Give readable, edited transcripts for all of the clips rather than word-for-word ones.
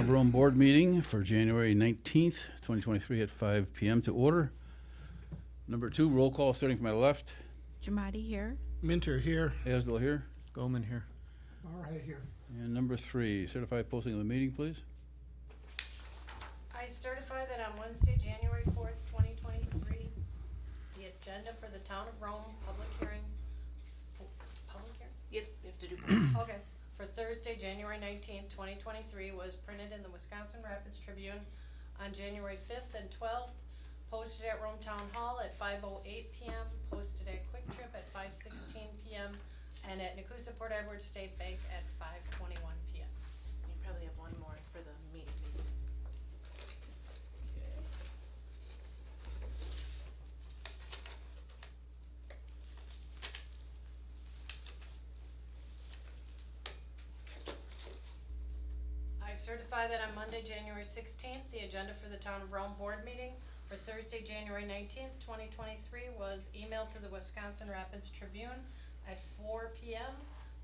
of Rome Board meeting for January 19th, 2023 at 5 p.m. to order. Number 2, roll call starting from my left. Jamadi here. Minter here. Asdell here. Goldman here. Barhead here. And number 3, certified posting of the meeting, please. I certify that on Wednesday, January 4th, 2023, the agenda for the Town of Rome public hearing, Yep, you have to do both. okay, for Thursday, January 19th, 2023, was printed in the Wisconsin Rapids Tribune on January 5th and 12th, posted at Rome Town Hall at 5:08 p.m., posted at Quick Trip at 5:16 p.m., and at Nakusa Port Edward State Bank at 5:21 p.m. You probably have one more for the meeting. I certify that on Monday, January 16th, the agenda for the Town of Rome Board meeting for Thursday, January 19th, 2023 was emailed to the Wisconsin Rapids Tribune at 4 p.m.,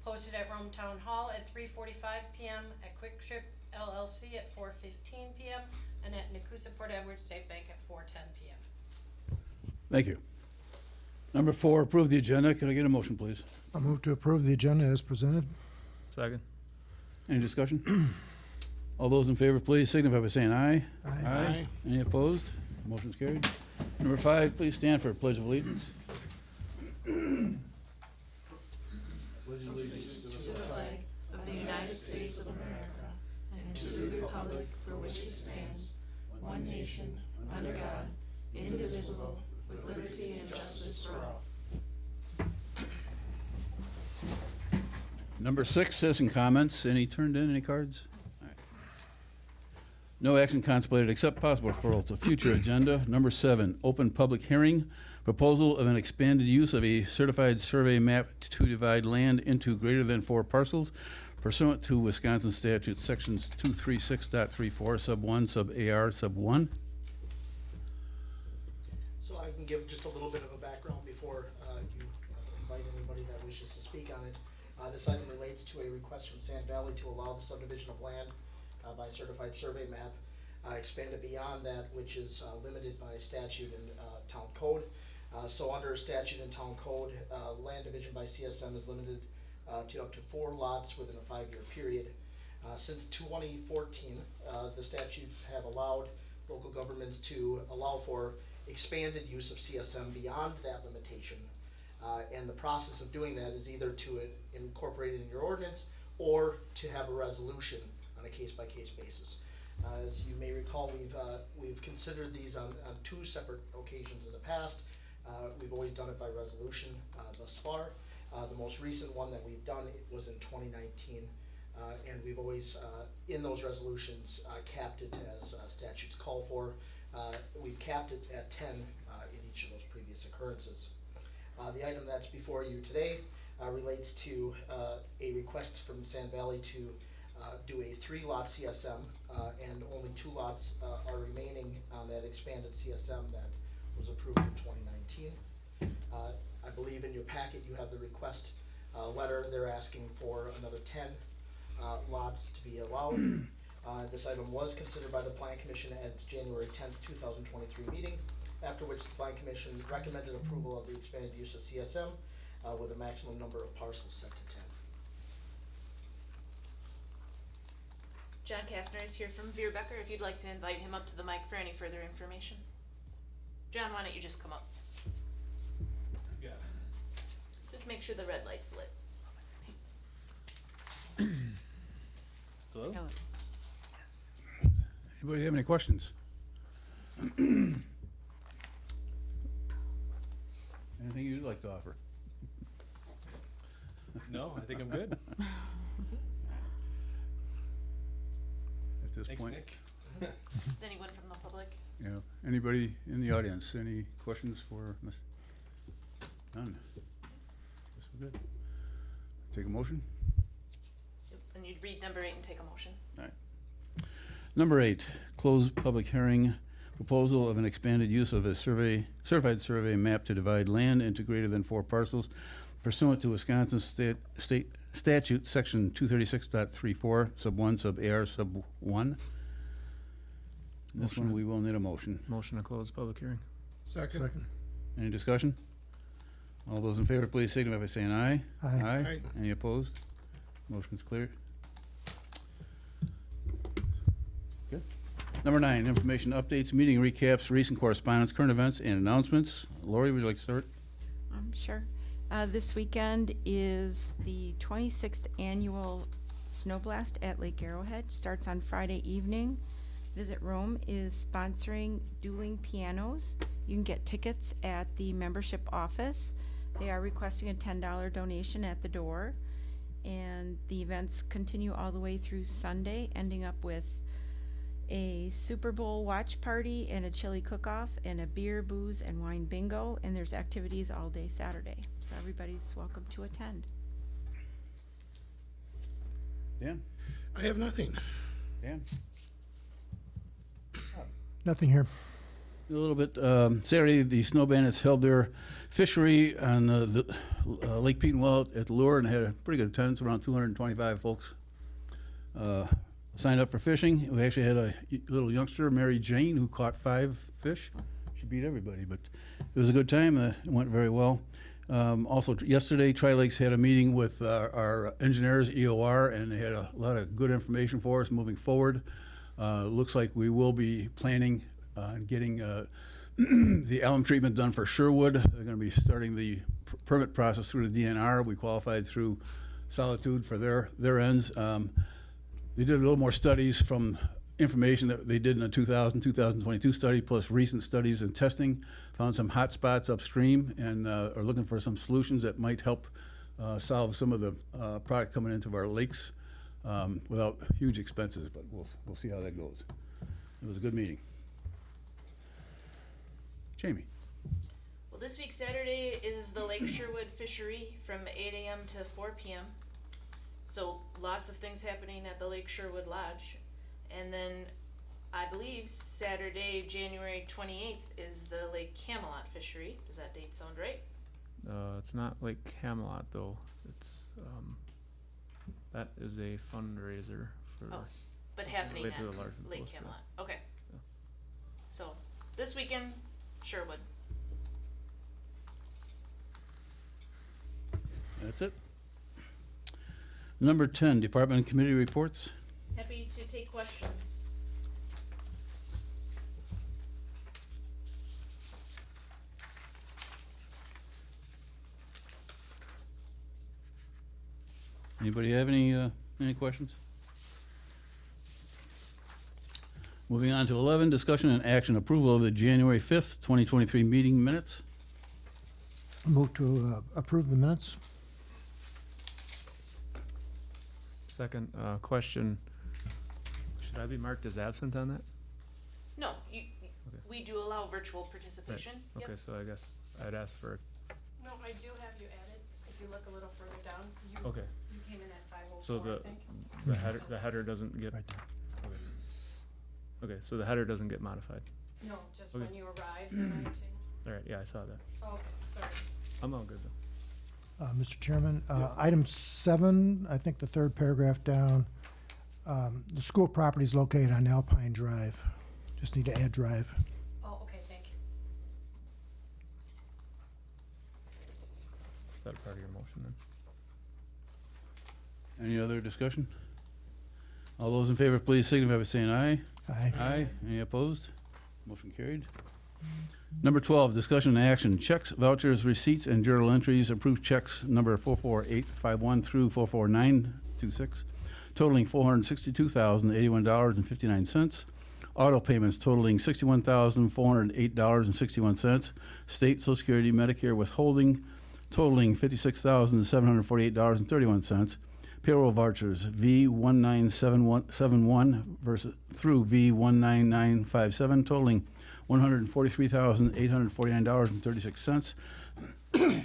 posted at Rome Town Hall at 3:45 p.m., at Quick Trip LLC at 4:15 p.m., and at Nakusa Port Edward State Bank at 4:10 p.m. Thank you. Number 4, approve the agenda. Can I get a motion, please? I'll move to approve the agenda as presented. Second. Any discussion? All those in favor, please signify by saying aye. Aye. Any opposed? Motion's carried. Number 5, please stand for a pledge of allegiance. To the flag of the United States of America and to the republic for which it stands, one nation, under God, indivisible, with liberty and justice for all. Number 6, citizen comments. Any turned in, any cards? All right. No action contemplated except possible referral to future agenda. Number 7, open public hearing. Proposal of an expanded use of a certified survey map to divide land into greater than 4 parcels pursuant to Wisconsin statute sections 236.34 sub 1 sub AR sub 1. So I can give just a little bit of a background before you invite anybody that wishes to speak on it. This item relates to a request from Sand Valley to allow the subdivision of land by certified survey map expanded beyond that which is limited by statute and town code. So under statute and town code, land division by CSM is limited to up to 4 lots within a 5-year period. Since 2014, the statutes have allowed local governments to allow for expanded use of CSM beyond that limitation. And the process of doing that is either to incorporate it in your ordinance or to have a resolution on a case-by-case basis. As you may recall, we've considered these on 2 separate occasions in the past. We've always done it by resolution thus far. The most recent one that we've done was in 2019, and we've always, in those resolutions, capped it as statutes call for. We've capped it at 10 in each of those previous occurrences. The item that's before you today relates to a request from Sand Valley to do a 3-lot CSM, and only 2 lots are remaining on that expanded CSM that was approved in 2019. I believe in your packet you have the request letter. They're asking for another 10 lots to be allowed. This item was considered by the Plan Commission at its January 10th, 2023 meeting, after which the Plan Commission recommended approval of the expanded use of CSM with a maximum number of parcels set to 10. John Kastner is here from Veerbecker, if you'd like to invite him up to the mic for any further information. John, why don't you just come up? Yeah. Just make sure the red light's lit. Hello? Hello. Anybody have any questions? Anything you'd like to offer? No, I think I'm good. At this Thanks, point, Nick. Is anyone from the public? yeah. Anybody in the audience? Any questions for Ms.? None. Guess we're good. Take a motion. Yep. And you'd read number 8 and take a motion. All right. Number 8, close public hearing. Proposal of an expanded use of a certified survey map to divide land into greater than 4 parcels pursuant to Wisconsin state statute, section 236.34, sub 1, sub AR, sub 1. This one, we will need a motion. Motion to close public hearing. Second. Any discussion? All those in favor, please signify by saying aye. Aye. Any opposed? Motion's cleared. Good. Number 9, information updates, meeting recaps, recent correspondence, current events, and announcements. Lori, would you like to start? Sure. This weekend is the 26th annual Snow Blast at Lake Arrowhead. Starts on Friday evening. Visit Rome is sponsoring Dueling Pianos. You can get tickets at the membership office. They are requesting a $10 donation at the door. And the events continue all the way through Sunday, ending up with a Super Bowl watch party and a chili cook-off and a beer, booze, and wine bingo. And there's activities all day Saturday. So everybody's welcome to attend. Dan? I have nothing. Dan? Nothing here. A little bit. Saturday, the Snow Bandits held their fishery on the Lake Petenwell at the Lure and had a pretty good attendance, around 225 folks signed up for fishing. We actually had a little youngster, Mary Jane, who caught 5 fish. She beat everybody, but it was a good time. It went very well. Also, yesterday, Tri-Lakes had a meeting with our engineers, EOR, and they had a lot of good information for us moving forward. Looks like we will be planning on getting the alum treatment done for Sherwood. They're going to be starting the permit process through the DNR. We qualified through Solitude for their ends. They did a little more studies from information that they did in the 2022 study, plus recent studies and testing. Found some hot spots upstream and are looking for some solutions that might help solve some of the product coming into our lakes without huge expenses, but we'll see how that goes. It was a good meeting. Jamie? Well, this week Saturday is the Lake Sherwood Fishery from 8 a.m. to 4 p.m. So lots of things happening at the Lake Sherwood Lodge. And then I believe Saturday, January 28th is the Lake Camelot Fishery. Does that date sound right? It's not Lake Camelot though. It's that is a fundraiser for. Oh, but happening related at to the Larson Lake Post, yeah. Camelot. Okay. Yeah. So this weekend, Sherwood. That's it. Number 10, department and committee reports. Happy to take questions. Anybody have any questions? Moving on to 11, discussion and action approval of the January 5th, 2023 meeting minutes. Move to approve the minutes. Second question. Should I be marked as absent on that? No, we do allow virtual participation. Okay, Yep. so I guess I'd ask for. No, I do have you added. If you look a little further down, Okay, you came in at 5:04, so I think. the header doesn't get. Right there. Okay, so the header doesn't get modified. No, just Okay. when you arrived, you might change. All right, yeah, I saw that. Okay, sorry. I'm all good though. Mr. Chairman, item 7, I think the third paragraph down, the school property is located on Alpine Drive. Just need to add drive. Oh, okay, thank you. Is that a part of your motion then? Any other discussion? All those in favor, please signify by saying aye. Aye. Aye. Any opposed? Motion carried. Number 12, discussion and action. Checks, vouchers, receipts, and journal entries. Approved checks number 44851 through 44926, totaling $462,081.59. Auto payments totaling $61,408.61. State Social Security Medicare withholding totaling $56,748.31. Payroll vouchers V19771 versus through V19957 totaling $143,849.36.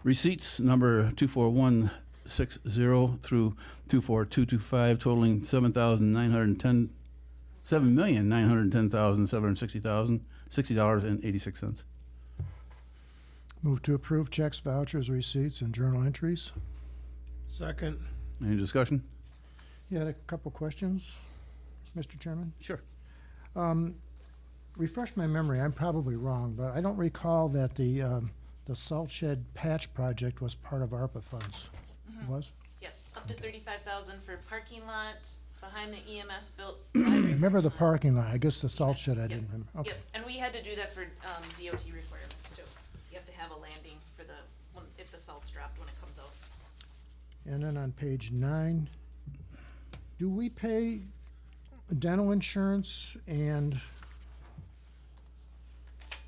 Receipts number 24160 through 24225 totaling $7,910,760.86. Move to approve checks, vouchers, receipts, and journal entries. Second. Any discussion? Yeah, I had a couple questions, Mr. Chairman. Sure. Refresh my memory, I'm probably wrong, but I don't recall that the salt shed patch project was part of ARPA funds. It was? Yep, up to 35,000 for parking lot behind the EMS built. I remember the parking lot, I guess the salt shed I didn't remember. Okay. Yep, and we had to do that for DOT requirements too. You have to have a landing for if the salt's dropped when it comes out. And then on page 9, do we pay dental insurance and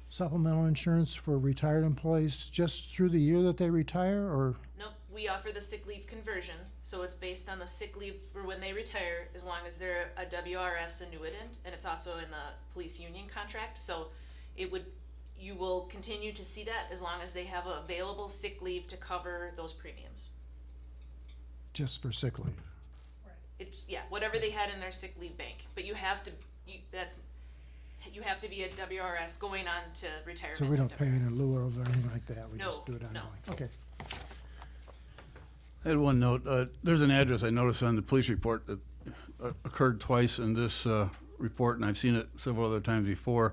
supplemental insurance for retired employees just through the year that they retire, or? Nope, we offer the sick leave conversion, so it's based on the sick leave for when they retire, as long as they're a WRS annuitant, and it's also in the police union contract, so you will continue to see that as long as they have available sick leave to cover those premiums. Just for sick leave? It's, yeah, whatever they had in their sick leave bank, but you have to be a WRS going on to retirement. So we don't pay it in WRS. lieu of or anything like that, we No, just do it no. ongoing? Okay. I had one note. There's an address I noticed on the police report that occurred twice in this report, and I've seen it several other times before.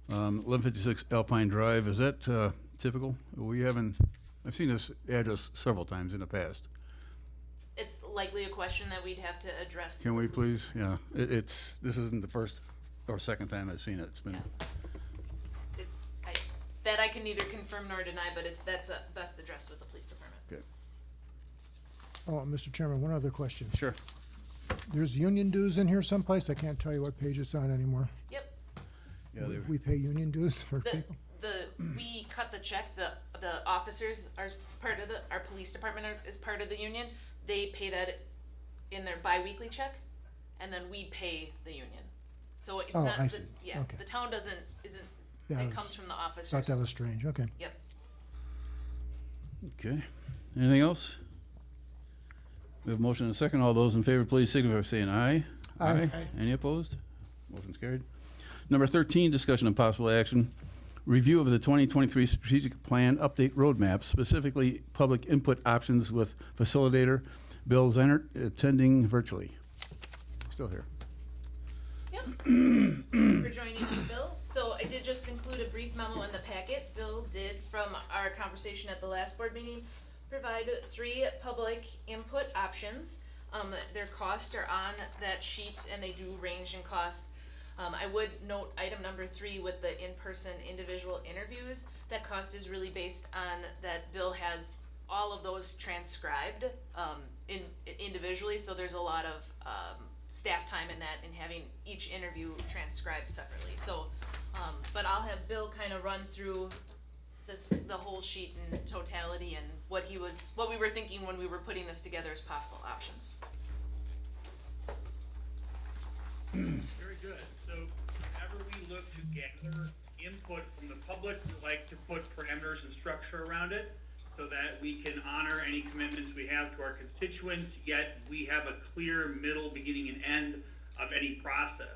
1156 Alpine Drive, is that typical? I've seen this address several times in the past. It's likely a question that we'd have to address. to Can the we police. please? Yeah, this isn't the first or second time I've seen it. It's been, Yeah. That I can neither confirm nor deny, but that's best addressed with the police department. good. Oh, Mr. Chairman, one other question. Sure. There's union dues in here someplace, I can't tell you what page it's on anymore. Yep, Yeah, We pay union dues for the, people? we cut the check, the officers are part of our police department is part of the union. They pay that in their bi-weekly check, and then we pay the union. So it's Oh, not, I see. yeah, Okay. the town isn't, Yeah, I it was- comes from the officers. Thought that was strange, okay. Yep. Okay. Anything else? We have a motion and a second. All those in favor, please signify by saying aye. Aye. Any opposed? Motion's carried. Number 13, discussion of possible action. Review of the 2023 strategic plan update roadmap, specifically public input options with facilitator Bill Zennert attending virtually. Still here. Yep. For joining us, Bill. So I did just include a brief memo in the packet. Bill did, from our conversation at the last board meeting, provide 3 public input options. Their costs are on that sheet, and they do range in costs. I would note item number 3 with the in-person individual interviews. That cost is really based on that Bill has all of those transcribed individually, so there's a lot of staff time in that and having each interview transcribed separately. So, but I'll have Bill kind of run through the whole sheet in totality and what we were thinking when we were putting this together as possible options. Very good. So whenever we look to gather input from the public, we like to put parameters and structure around it so that we can honor any commitments we have to our constituents, yet we have a clear middle, beginning, and end of any process.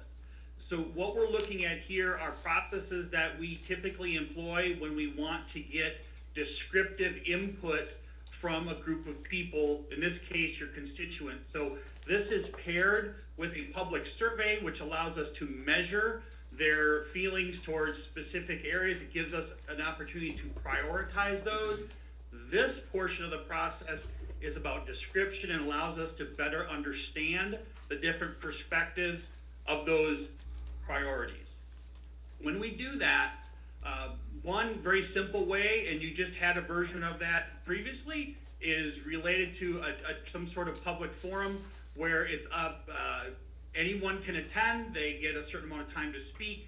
So what we're looking at here are processes that we typically employ when we want to get descriptive input from a group of people, in this case, your constituents. So this is paired with a public survey, which allows us to measure their feelings towards specific areas. It gives us an opportunity to prioritize those. This portion of the process is about description and allows us to better understand the different perspectives of those priorities. When we do that, one very simple way, and you just had a version of that previously, is related to some sort of public forum where it's up, anyone can attend, they get a certain amount of time to speak,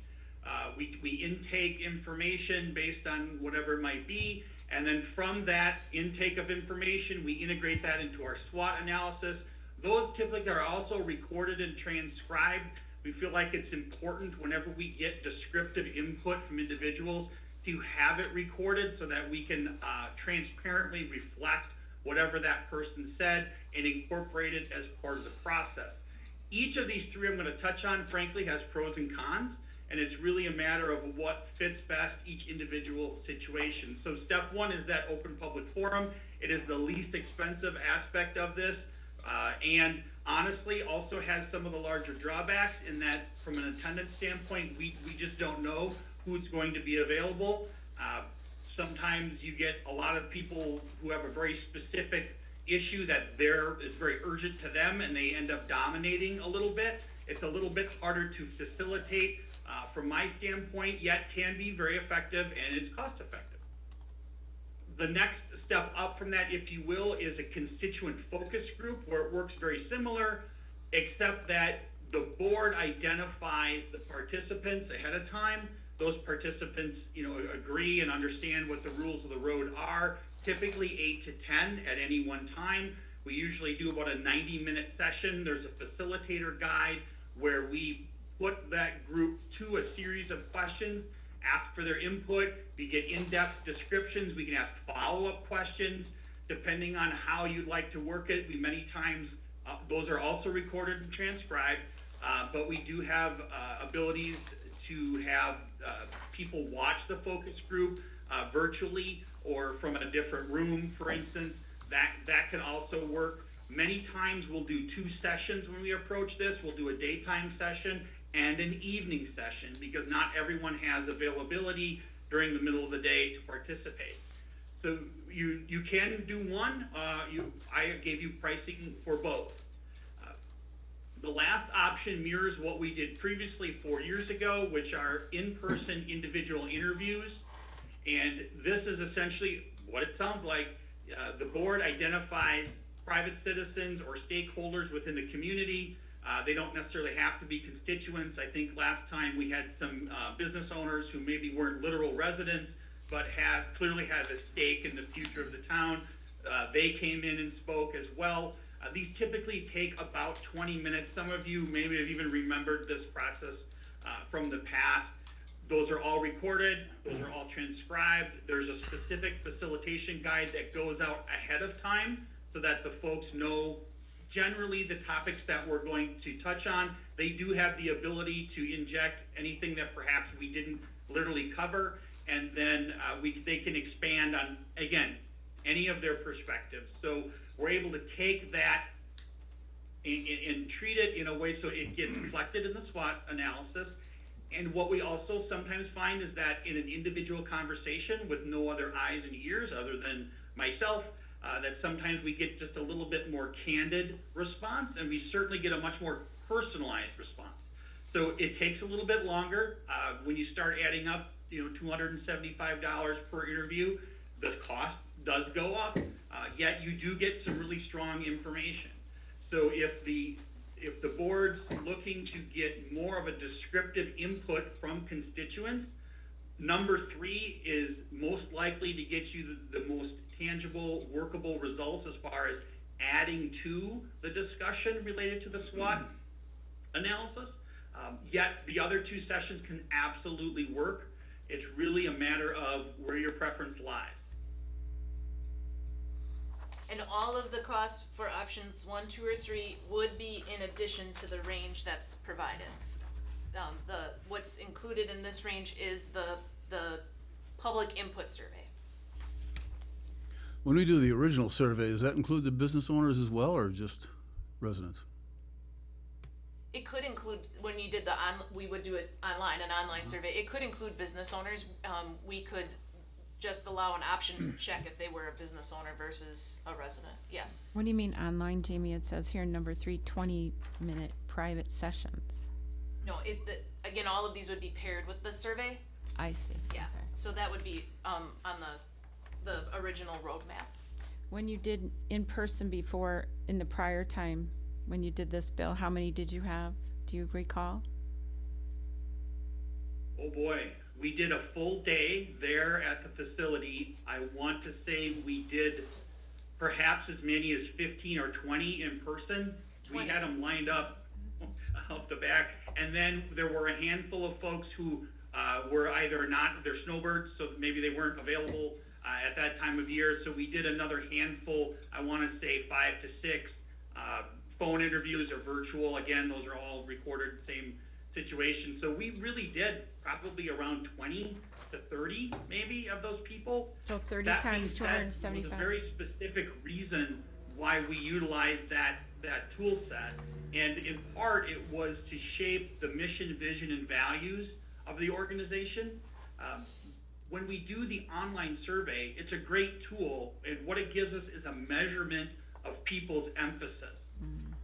we intake information based on whatever it might be, and then from that intake of information, we integrate that into our SWOT analysis. Those typically are also recorded and transcribed. We feel like it's important whenever we get descriptive input from individuals to have it recorded so that we can transparently reflect whatever that person said and incorporate it as part of the process. Each of these 3 I'm going to touch on, frankly, has pros and cons, and it's really a matter of what fits best each individual situation. So step one is that open public forum. It is the least expensive aspect of this, and honestly also has some of the larger drawbacks in that from an attendance standpoint, we just don't know who's going to be available. Sometimes you get a lot of people who have a very specific issue that is very urgent to them, and they end up dominating a little bit. It's a little bit harder to facilitate from my standpoint, yet can be very effective, and it's cost effective. The next step up from that, if you will, is a constituent focus group where it works very similar, except that the board identifies the participants ahead of time. Those participants, agree and understand what the rules of the road are, typically 8 to 10 at any one time. We usually do about a 90-minute session. There's a facilitator guide where we put that group to a series of questions, ask for their input. We get in-depth descriptions. We can ask follow-up questions depending on how you'd like to work it. We many times, those are also recorded and transcribed, but we do have abilities to have people watch the focus group virtually or from a different room, for instance. That can also work. Many times we'll do 2 sessions when we approach this. We'll do a daytime session and an evening session because not everyone has availability during the middle of the day to participate. So you can do one. I gave you pricing for both. The last option mirrors what we did previously 4 years ago, which are in-person individual interviews. And this is essentially what it sounds like. The board identifies private citizens or stakeholders within the community. They don't necessarily have to be constituents. I think last time we had some business owners who maybe weren't literal residents, but clearly had a stake in the future of the town. They came in and spoke as well. These typically take about 20 minutes. Some of you maybe have even remembered this process from the past. Those are all recorded. Those are all transcribed. There's a specific facilitation guide that goes out ahead of time so that the folks know generally the topics that we're going to touch on. They do have the ability to inject anything that perhaps we didn't literally cover, and then they can expand on, again, any of their perspectives. So we're able to take that and treat it in a way so it gets reflected in the SWOT analysis. And what we also sometimes find is that in an individual conversation with no other eyes and ears other than myself, that sometimes we get just a little bit more candid response, and we certainly get a much more personalized response. So it takes a little bit longer. When you start adding up, $275 per interview, the cost does go up, yet you do get some really strong information. So if the board's looking to get more of a descriptive input from constituents, number 3 is most likely to get you the most tangible, workable results as far as adding to the discussion related to the SWOT analysis. Yet the other 2 sessions can absolutely work. It's really a matter of where your preference lies. And all of the costs for options 1, 2, or 3 would be in addition to the range that's provided. What's included in this range is the public input survey. When we do the original survey, does that include the business owners as well, or just residents? It could include, when you did we would do it online, an online survey. It could include business owners. We could just allow an option to check if they were a business owner versus a resident. Yes. What do you mean online, Jamie? It says here number 3, 20-minute private sessions. No, again, all of these would be paired with the survey. I see. Yeah. Okay. So that would be on the original roadmap. When you did in person before, in the prior time, when you did this, Bill, how many did you have? Do you recall? Oh boy, we did a full day there at the facility. I want to say we did perhaps as many as 15 or 20 in person. 20. We had them lined up out the back. And then there were a handful of folks who were either they're snowbirds, so maybe they weren't available at that time of year. So we did another handful, I want to say 5 to 6. Phone interviews or virtual, again, those are all recorded, situation. So we really did probably around 20 to 30 maybe of those people. So 30 That being times said, 275. was a very specific reason why we utilized that tool set. And in part, it was to shape the mission, vision, and values of the organization. When we do the online survey, it's a great tool, and what it gives us is a measurement of people's emphasis.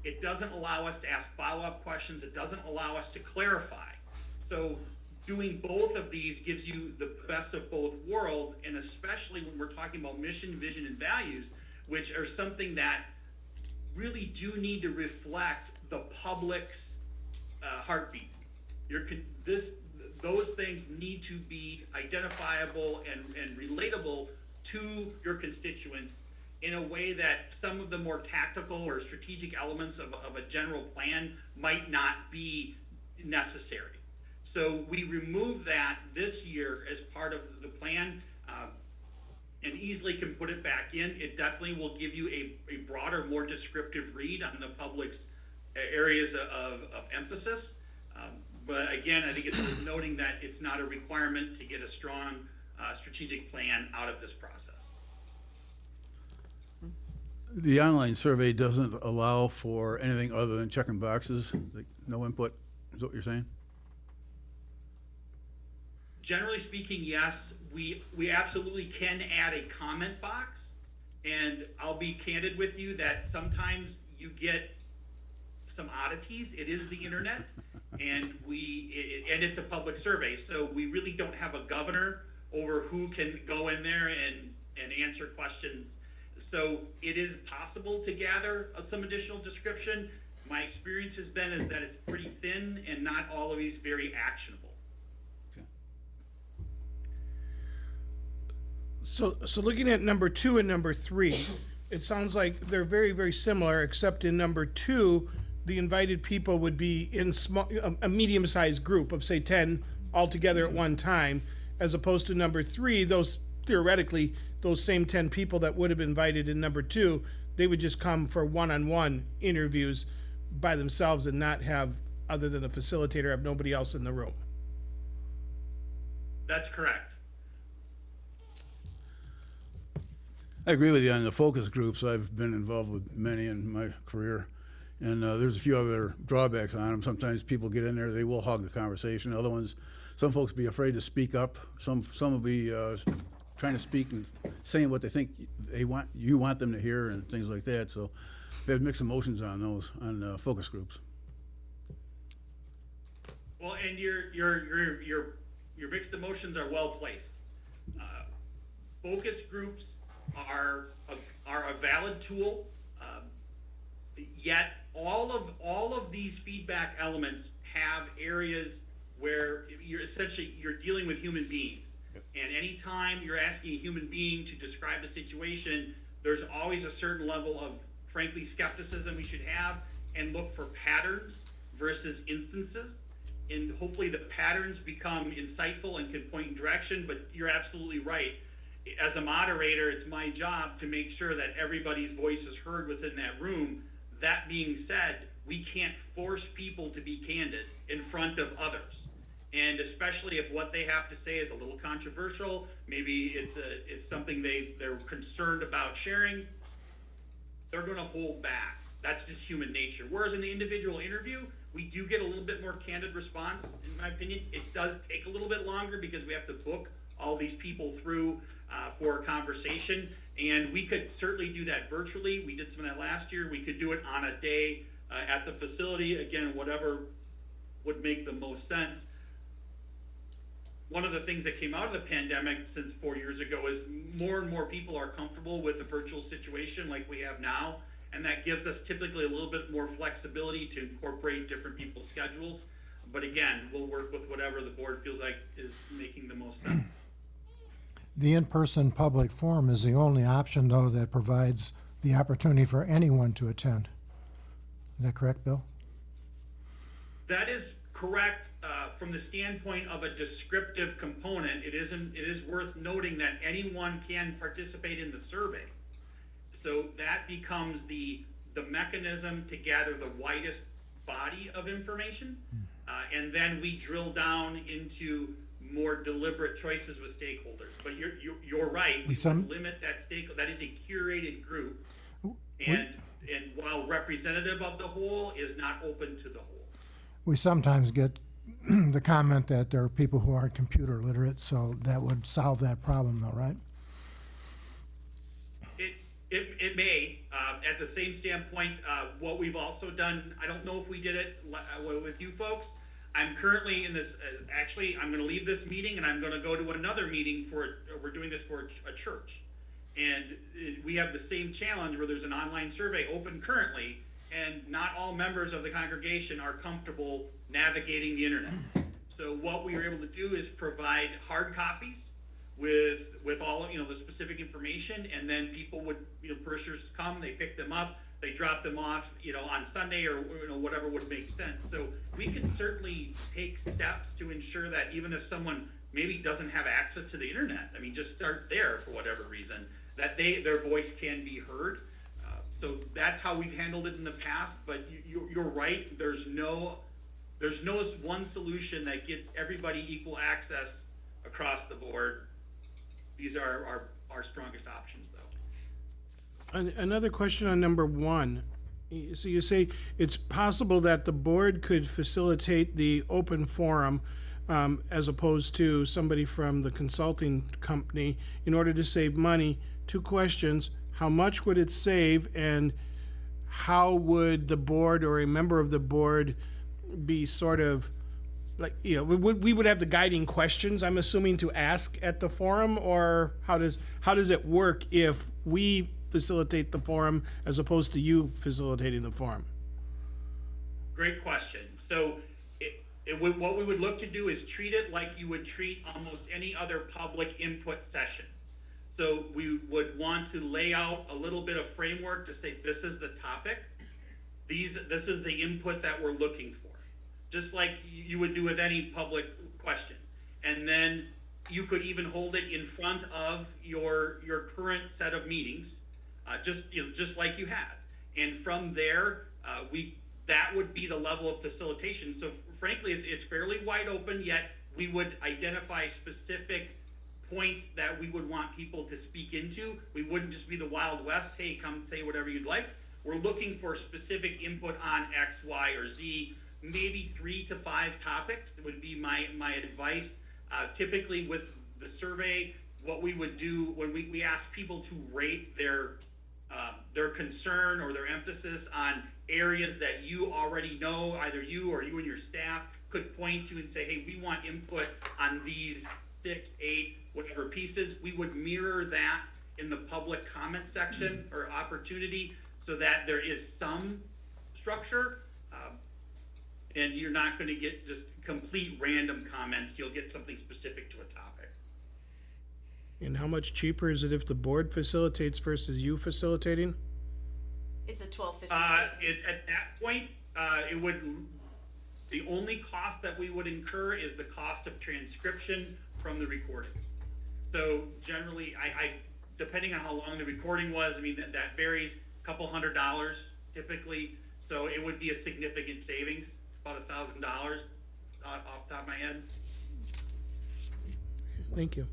It doesn't allow us to ask follow-up questions. It doesn't allow us to clarify. So doing both of these gives you the best of both worlds, and especially when we're talking about mission, vision, and values, which are something that really do need to reflect the public's heartbeat. Those things need to be identifiable and relatable to your constituents in a way that some of the more tactical or strategic elements of a general plan might not be necessary. So we removed that this year as part of the plan, and easily can put it back in. It definitely will give you a broader, more descriptive read on the public's areas of emphasis. But again, I think it's worth noting that it's not a requirement to get a strong strategic plan out of this process. The online survey doesn't allow for anything other than checking boxes, like no input, is what you're saying? Generally speaking, yes, we absolutely can add a comment box, and I'll be candid with you that sometimes you get some oddities. It is the internet, and it's a public survey, so we really don't have a governor over who can go in there and answer questions. So it is possible to gather some additional description. My experience has been is that it's pretty thin and not always very actionable. So looking at number 2 and number 3, it sounds like they're very, very similar, except in number 2, the invited people would be in a medium-sized group of, say, 10 all together at one time, as opposed to number 3, those theoretically, those same 10 people that would have been invited in number 2, they would just come for one-on-one interviews by themselves and not have, other than the facilitator, have nobody else in the room. That's correct. I agree with you on the focus groups. I've been involved with many in my career, and there's a few other drawbacks on them. Sometimes people get in there, they will hog the conversation. Other ones, some folks be afraid to speak up. Some will be trying to speak and saying what they think you want them to hear and things like that. So they have mixed emotions on those, on focus groups. Well, and your mixed emotions are well placed. Focus groups are a valid tool, yet all of these feedback elements have areas where you're dealing with human beings. And anytime you're asking a human being to describe the situation, there's always a certain level of, frankly, skepticism we should have, and look for patterns versus instances. And hopefully the patterns become insightful and can point in direction, but you're absolutely right. As a moderator, it's my job to make sure that everybody's voice is heard within that room. That being said, we can't force people to be candid in front of others. And especially if what they have to say is a little controversial, maybe it's something they're concerned about sharing, they're going to hold back. That's just human nature. Whereas in the individual interview, we do get a little bit more candid response, in my opinion. It does take a little bit longer because we have to book all these people through for a conversation, and we could certainly do that virtually. We did some of that last year. We could do it on a day at the facility, again, whatever would make the most sense. One of the things that came out of the pandemic since 4 years ago is more and more people are comfortable with a virtual situation like we have now, and that gives us typically a little bit more flexibility to incorporate different people's schedules. But again, we'll work with whatever the board feels like is making the most sense. The in-person public forum is the only option, though, that provides the opportunity for anyone to attend. Is that correct, Bill? That is correct. From the standpoint of a descriptive component, it is worth noting that anyone can participate in the survey. So that becomes the mechanism to gather the widest body of information. and then we drill down into more deliberate choices with stakeholders. But you're right, we some- would limit that that is a curated group, and while representative of the whole, is not open to the whole. We sometimes get the comment that there are people who aren't computer literate, so that would solve that problem though, right? It may. At the same standpoint, what we've also done, I don't know if we did it with you folks. I'm currently in this, actually, I'm gonna leave this meeting and I'm gonna go to another meeting we're doing this for a church. And we have the same challenge where there's an online survey open currently, and not all members of the congregation are comfortable navigating the internet. So what we were able to do is provide hard copies with all, the specific information, and then people would, parishioners come, they pick them up, they drop them off, on Sunday or, whatever would make sense. So we can certainly take steps to ensure that even if someone maybe doesn't have access to the internet, just start there for whatever reason, that their voice can be heard. So that's how we've handled it in the past, but you're right, there's no one solution that gets everybody equal access across the board. These are our strongest options, though. Another question on number 1. So you say it's possible that the board could facilitate the open forum as opposed to somebody from the consulting company in order to save money. 2 questions. How much would it save, and how would the board or a member of the board be sort of like, we would have the guiding questions, I'm assuming, to ask at the forum, or how does it work if we facilitate the forum as opposed to you facilitating the forum? Great question. So what we would look to do is treat it like you would treat almost any other public input session. So we would want to lay out a little bit of framework to say, this is the topic. This is the input that we're looking for. Just like you would do with any public question. And then you could even hold it in front of your current set of meetings, just like you have. And from there, that would be the level of facilitation. So frankly, it's fairly wide open, yet we would identify specific points that we would want people to speak into. We wouldn't just be the Wild West, hey, come say whatever you'd like. We're looking for specific input on X, Y, or Z. Maybe 3 to 5 topics would be my advice. Typically with the survey, what we would do when we ask people to rate their concern or their emphasis on areas that you already know, either you or you and your staff could point to and say, hey, we want input on these 6, 8, whatever pieces. We would mirror that in the public comment section or opportunity so that there is some structure. And you're not going to get just complete random comments. You'll get something specific to a topic. And how much cheaper is it if the board facilitates versus you facilitating? It's a $12.50 At that point, the only cost that we would incur is the cost of transcription from the recording. So generally, I depending on how long the recording was, that varies, a couple $100 typically. So it would be a significant savings. About $1,000 off the top of my head. Thank you.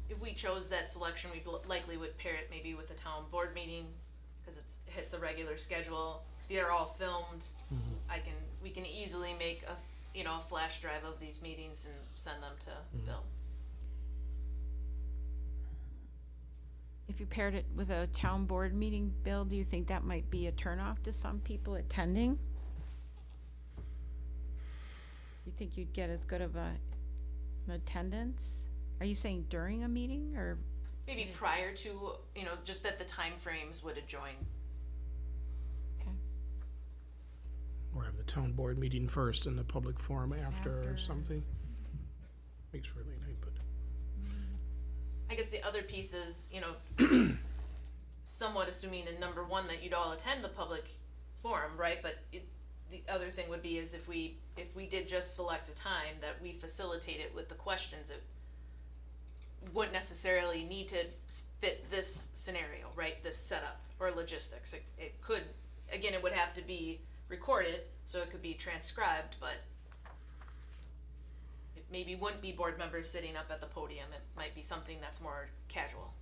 If we chose that selection, we likely would pair it maybe with a town board meeting, because it hits a regular schedule. They're all filmed. We can easily make a flash drive of these meetings and send them to Bill. If you paired it with a town board meeting, Bill, do you think that might be a turnoff to some people attending? You think you'd get as good of an attendance? Are you saying during a meeting, or? Maybe prior to, just that the time frames would adjoin. Okay. Or have the town board meeting first and the public forum after or something? Makes for a late night, but. I guess the other piece is, somewhat assuming in number 1 that you'd all attend the public forum, right? But the other thing would be is if we did just select a time that we facilitate it with the questions, it wouldn't necessarily need to fit this scenario, right? This setup or logistics. It could, again, it would have to be record it, so it could be transcribed, but it maybe wouldn't be board members sitting up at the podium. It might be something that's more casual.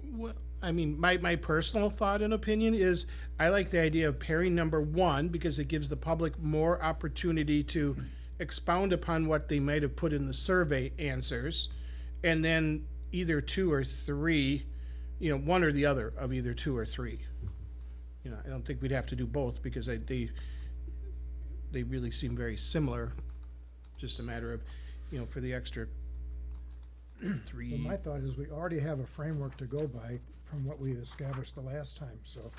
Well, I mean, my personal thought and opinion is I like the idea of pairing number one because it gives the public more opportunity to expound upon what they might have put in the survey answers. And then either 2 or 3, one or the other of either 2 or 3. I don't think we'd have to do both because they really seem very similar. Just a matter of, for the extra 3. Well, my thought is we already have a framework to go by from what we established the last time, so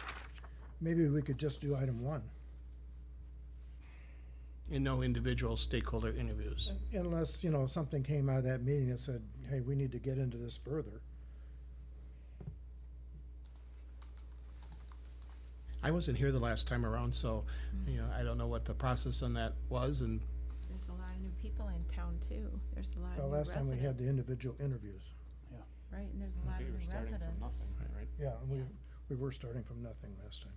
maybe we could just do item 1. And no individual stakeholder interviews. Unless, something came out of that meeting that said, hey, we need to get into this further. I wasn't here the last time around, so, I don't know what the process on that was, and There's a lot of new people in town too. There's a lot Well, of new last time we had the residents. individual interviews. Right, and there's a lot of new residents. right? Yeah, and we were starting from nothing last time.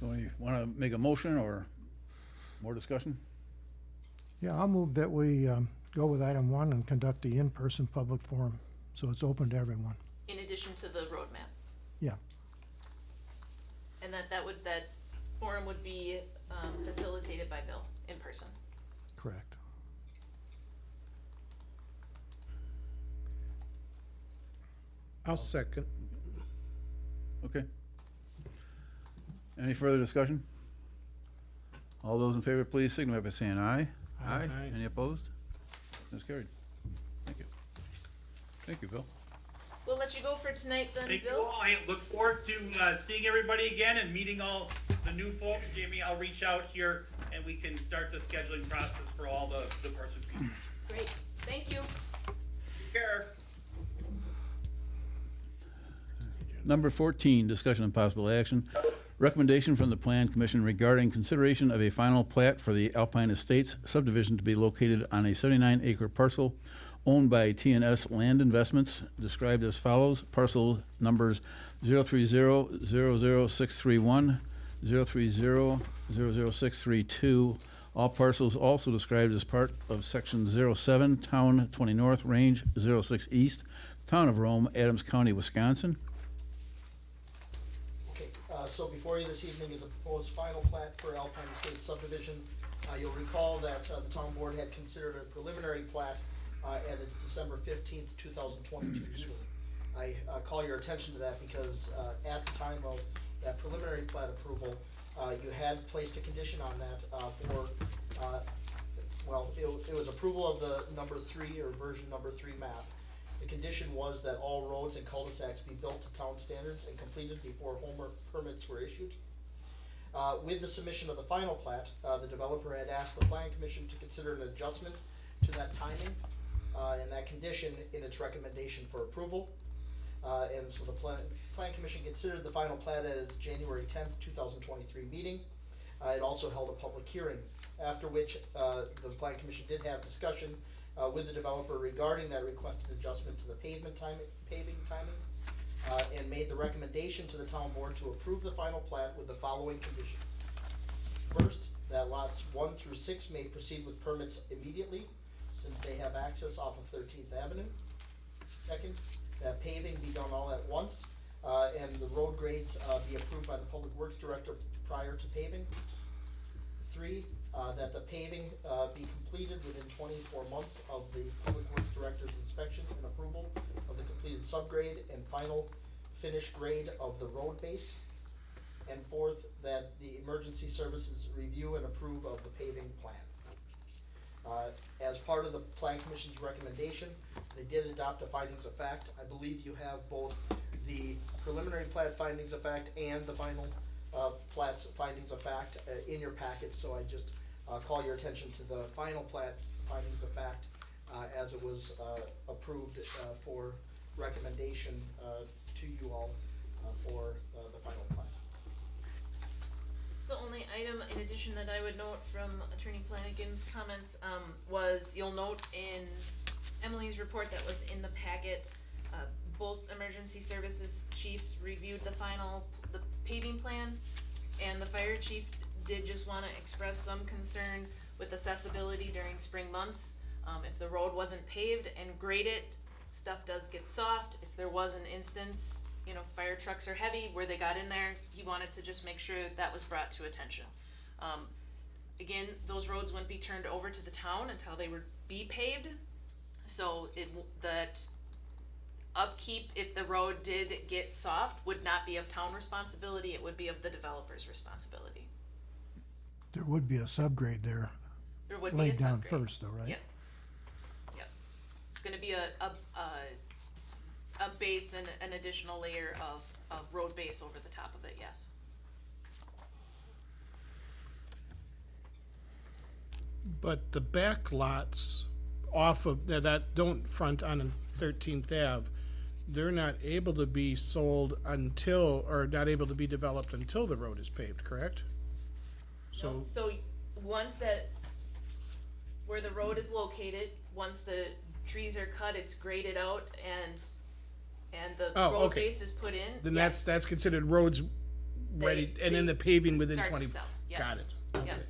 So you want to make a motion or more discussion? Yeah, I'll move that we go with item 1 and conduct the in-person public forum, so it's open to everyone. In addition to the roadmap. Yeah, And that forum would be facilitated by Bill in person. correct. I'll second. Okay. Any further discussion? All those in favor, please signify by saying aye. Aye. Any opposed? That's carried. Thank you. Thank you, Bill. We'll let you go for tonight then, Thank you Bill. all. I look forward to seeing everybody again and meeting all the new folks. Jamie, I'll reach out here and we can start the scheduling process for all the person pieces. Great, thank you. Take care. Number 14, discussion and possible action. Recommendation from the Plan Commission regarding consideration of a final plat for the Alpine Estates subdivision to be located on a 79-acre parcel owned by TNS Land Investments, described as follows: parcel numbers 030-00631, 030-00632. All parcels also described as part of Section 07, Town 20 North, Range 06 East, Town of Rome, Adams County, Wisconsin. Okay, so before you this evening is a proposed final plat for Alpine Estates subdivision. You'll recall that the town board had considered a preliminary plat at its December 15th, 2022 meeting. I call your attention to that because at the time of that preliminary plat approval, you had placed a condition on that it was approval of the number 3 or version number 3 map. The condition was that all roads and cul-de-sacs be built to town standards and completed before home permits were issued. With the submission of the final plat, the developer had asked the Plan Commission to consider an adjustment to that timing and that condition in its recommendation for approval. And so the Plan Commission considered the final plat at its January 10th, 2023 meeting. It also held a public hearing, after which the Plan Commission did have discussion with the developer regarding that requested adjustment to the paving timing, and made the recommendation to the town board to approve the final plat with the following conditions. First, that lots 1 through 6 may proceed with permits immediately, since they have access off of 13th Avenue. Second, that paving be done all at once, and the road grades be approved by the Public Works Director prior to paving. 3, that the paving be completed within 24 months of the Public Works Director's inspection and approval of the completed subgrade and final finished grade of the road base. And 4th, that the emergency services review and approve of the paving plan. As part of the Plan Commission's recommendation, they did adopt a findings of fact. I believe you have both the preliminary plat findings of fact and the final plat's findings of fact in your packet, so I just call your attention to the final plat findings of fact as it was approved for recommendation to you all for the final plat. The only item in addition that I would note from Attorney Flanagan's comments, was you'll note in Emily's report that was in the packet, both emergency services chiefs reviewed the paving plan, and the fire chief did just wanna express some concern with accessibility during spring months. If the road wasn't paved and graded, stuff does get soft. If there was an instance, you know, fire trucks are heavy, where they got in there, he wanted to just make sure that was brought to attention. Again, those roads wouldn't be turned over to the town until they would be paved. So that upkeep, if the road did get soft, would not be of town responsibility, it would be of the developer's responsibility. There would be a subgrade there There would be a laid down subgrade. first though, right? Yep. Yep. It's gonna be a base and an additional layer of road base over the top of it, yes. But the back lots off of, that don't front on 13th Ave, they're not able to be sold until, or not able to be developed until the road is paved, correct? So, So once that, where the road is located, once the trees are cut, it's graded out and the Oh, road okay. base is put in. then yes, that's considered roads ready, and then the paving within start to 20. sell, yeah. Got it, Yep. okay.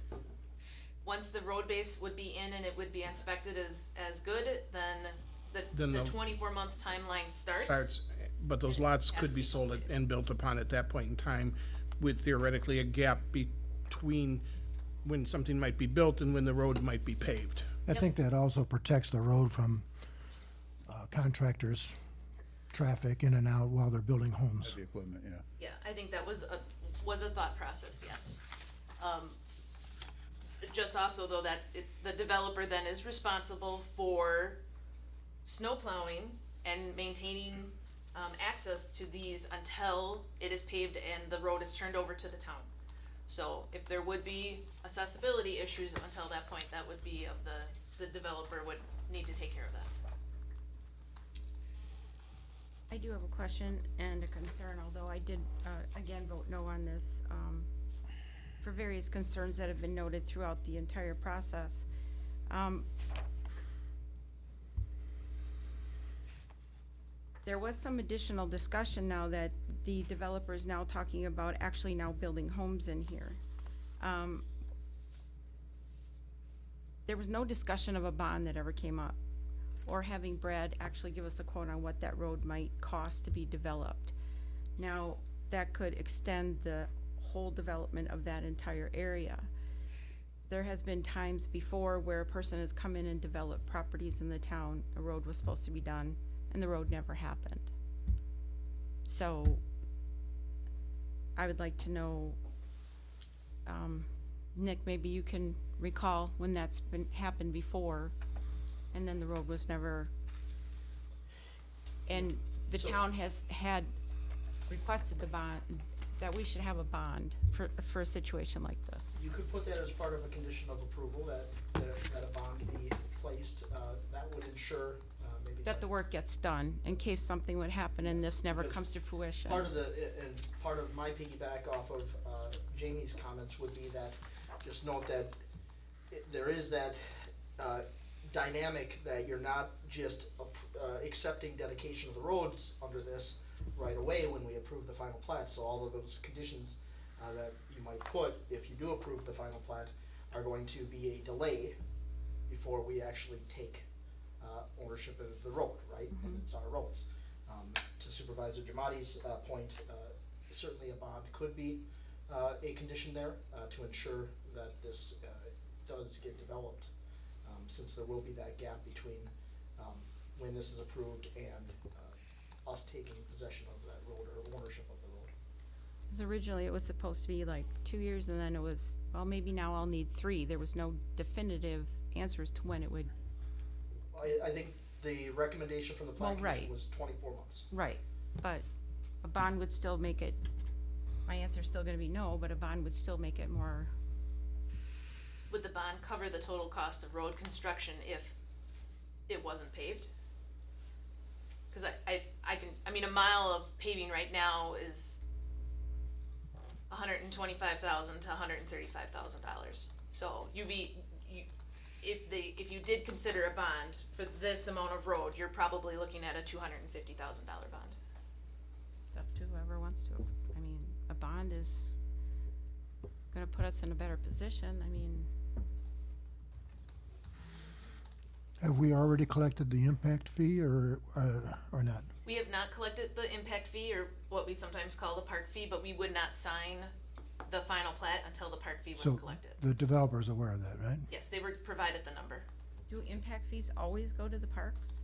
Once the road base would be in and it would be inspected as good, then Then the the- 24-month timeline starts. Starts, but those lots Has could to be be sold completed. and built upon at that point in time, with theoretically a gap between when something might be built and when the road might be paved. I think that also protects the road from contractors' traffic in and out while they're building homes. Heavy equipment, yeah. Yeah, I think that was a thought process, yes. Just also though that the developer then is responsible for snow plowing and maintaining, access to these until it is paved and the road is turned over to the town. So if there would be accessibility issues until that point, that would be of the developer would need to take care of that. I do have a question and a concern, although I did, again, vote no on this, for various concerns that have been noted throughout the entire process. There was some additional discussion now that the developer is now talking about actually now building homes in here. There was no discussion of a bond that ever came up, or having Brad actually give us a quote on what that road might cost to be developed. Now, that could extend the whole development of that entire area. There has been times before where a person has come in and developed properties in the town, a road was supposed to be done, and the road never happened. So, I would like to know, Nick, maybe you can recall when that's happened before, and then the road was never, and the town has had requested the bond, that we should have a bond for a situation like this. You could put that as part of a condition of approval, that a bond be placed, that would ensure, maybe. That the work gets done, in case something would happen and this never Because comes to fruition. Part of part of my piggyback off of, Jamie's comments would be that, just note that there is that, dynamic that you're not just, accepting dedication of the roads under this right away when we approve the final plat, so all of those conditions, that you might put, if you do approve the final plat, are going to be a delay before we actually take, ownership of the road, right? And it's our roads. To Supervisor Jamati's, point, certainly a bond could be, a condition there, to ensure that this, does get developed, since there will be that gap between, when this is approved and, us taking possession of that road or ownership of the road. Because originally it was supposed to be like 2 years, and then it was, well, maybe now I'll need 3. There was no definitive answers to when it would, I think the recommendation from the Well, plan commission right. was 24 months. right, but a bond would still make it, my answer's still gonna be no, but a bond would still make it more, Would the bond cover the total cost of road construction if it wasn't paved? Cause I mean, a mile of paving right now is $125,000 to $135,000. So if you did consider a bond for this amount of road, you're probably looking at a $250,000 bond. It's up to whoever wants to. I mean, a bond is gonna put us in a better position. I mean, Have we already collected the impact fee or not? We have not collected the impact fee, or what we sometimes call the park fee, but we would not sign the final plat until the park fee was So collected. the developer's aware of that, right? Yes, they were provided the number. do impact fees always go to the parks?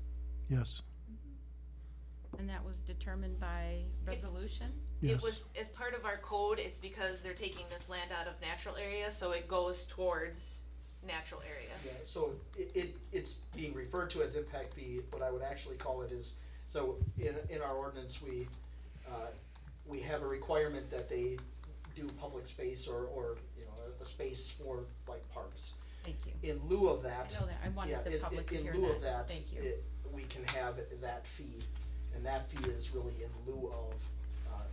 Yes, And that was determined by resolution? yes. It was, as part of our code, it's because they're taking this land out of natural area, so it goes towards natural area. Yeah, so it's being referred to as impact fee. What I would actually call it is, so in our ordinance, we have a requirement that they do public space or you know, a space for like parks. Thank you. In lieu of that. I know that. I wanted the public to hear In lieu of that. that, Thank you. we can have that fee, and that fee is really in lieu of,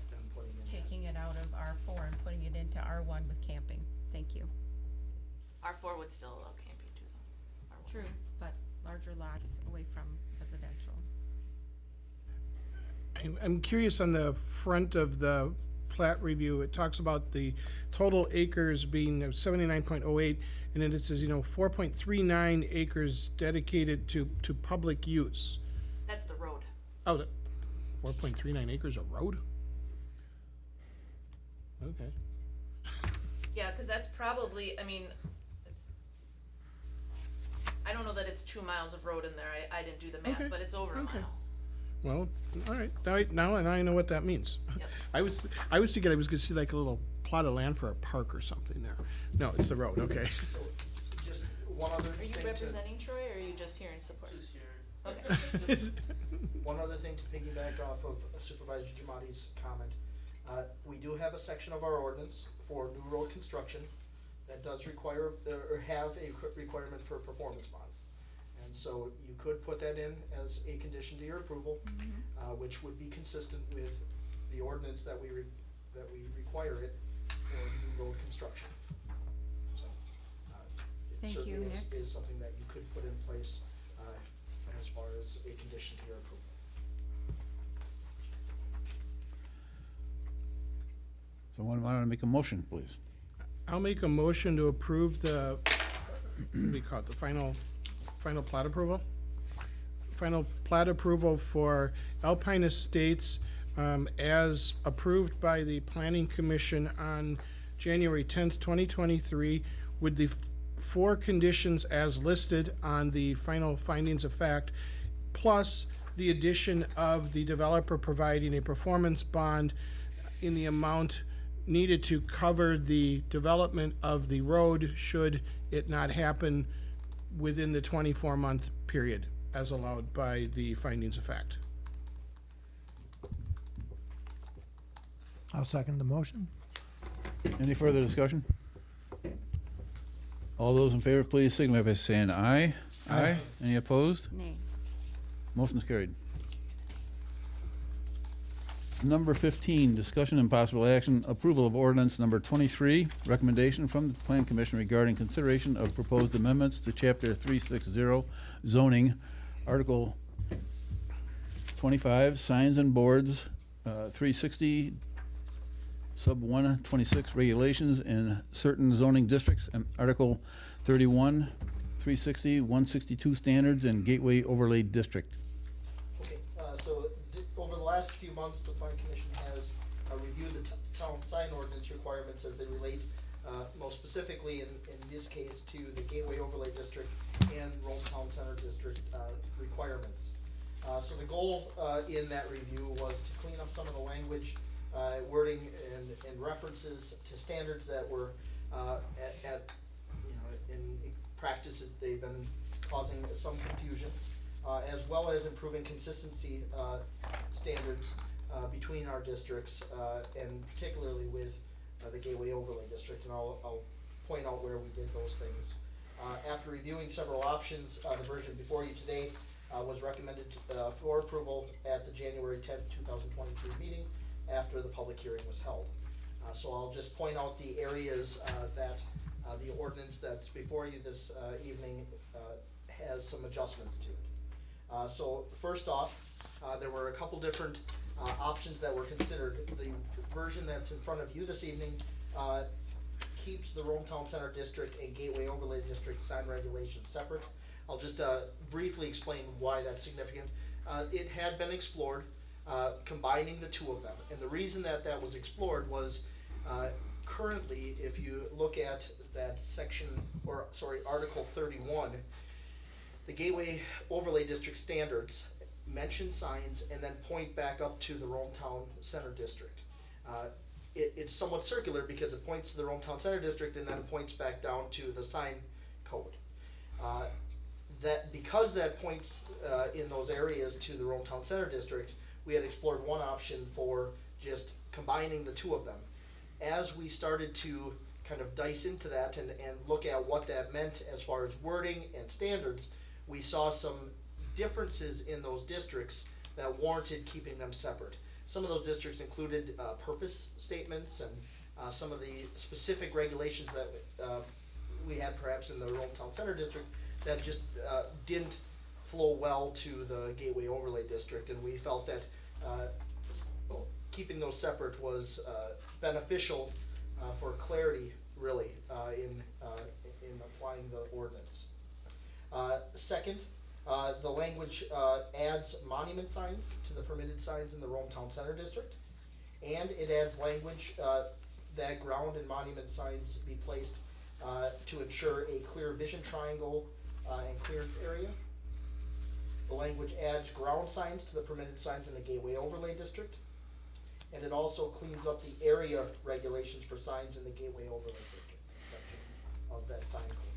them putting in. Taking it out of R4 and putting it into R1 with camping. Thank you. R4 would still allow camping too, though. R1. True, but larger lots away from residential. I'm curious, on the front of the plat review, it talks about the total acres being 79.08, and then it says, 4.39 acres dedicated to public use. That's the road. Oh, 4.39 acres of road? Okay. Yeah, cause that's probably, I mean, I don't know that it's 2 miles of road in there, I didn't do the math, Okay, but it's over a okay. mile. Well, all right, now I know what that means. Yep. I was thinking I was gonna see like a little plot of land for a park or something there. No, it's the road, okay. So, just one other Are thing you to. representing Troy, or are you just here in support? Just here. Okay. Just one other thing to piggyback off of Supervisor Jamati's comment. We do have a section of our ordinance for new road construction that does require, or have a requirement for a performance bond. And so you could put that in as a condition to your approval, which would be consistent with the ordinance that we require it for new road construction. So, it Thank you, certainly Nick. is something that you could put in place, as far as a condition to your approval. Someone want to make a motion, please? I'll make a motion to approve the, what do you call it, the final plat approval? Final plat approval for Alpine Estates, as approved by the Planning Commission on January 10th, 2023, with the four conditions as listed on the final findings of fact, plus the addition of the developer providing a performance bond in the amount needed to cover the development of the road should it not happen within the 24-month period as allowed by the findings of fact. I'll second the motion. Any further discussion? All those in favor, please signify by saying aye. Aye. Any opposed? Nay. Motion's carried. Number 15, discussion and possible action, approval of ordinance number 23, recommendation from the Plan Commission regarding consideration of proposed amendments to Chapter 360 zoning, Article 25, signs and boards, 360, Sub 126 regulations in certain zoning districts, and Article 31, 360, 162 standards and gateway overlay district. Okay, so over the last few months, the Plan Commission has reviewed the town sign ordinance requirements as they relate, most specifically in this case, to the Gateway Overlay District and Rome Town Center District requirements. So the goal in that review was to clean up some of the language, wording and references to standards that were in practice they've been causing some confusion. As well as improving consistency standards between our districts, and particularly with the Gateway Overlay District, and I'll point out where we did those things. After reviewing several options, the version before you today was recommended for approval at the January 10th, 2023 meeting after the public hearing was held. So I'll just point out the areas that the ordinance that's before you this evening has some adjustments to it. So first off, there were a couple different options that were considered. The version that's in front of you this evening keeps the Rome Town Center District and Gateway Overlay District sign regulations separate. I'll just briefly explain why that's significant. It had been explored, combining the two of them. And the reason that that was explored was currently, if you look at that section, or sorry, Article 31, the Gateway Overlay District standards mention signs and then point back up to the Rome Town Center District. It's somewhat circular because it points to the Rome Town Center District and then points back down to the sign code. That because that points in those areas to the Rome Town Center District, we had explored one option for just combining the two of them. As we started to kind of dice into that and look at what that meant as far as wording and standards, we saw some differences in those districts that warranted keeping them separate. Some of those districts included purpose statements and some of the specific regulations that we had perhaps in the Rome Town Center District that just didn't flow well to the Gateway Overlay District, and we felt that keeping those separate was beneficial for clarity, really, in applying the ordinance. Second, the language adds monument signs to the permitted signs in the Rome Town Center District, and it adds language that ground and monument signs be placed to ensure a clear vision triangle and clearance area. The language adds ground signs to the permitted signs in the Gateway Overlay District, and it also cleans up the area regulations for signs in the Gateway Overlay District section of that sign code.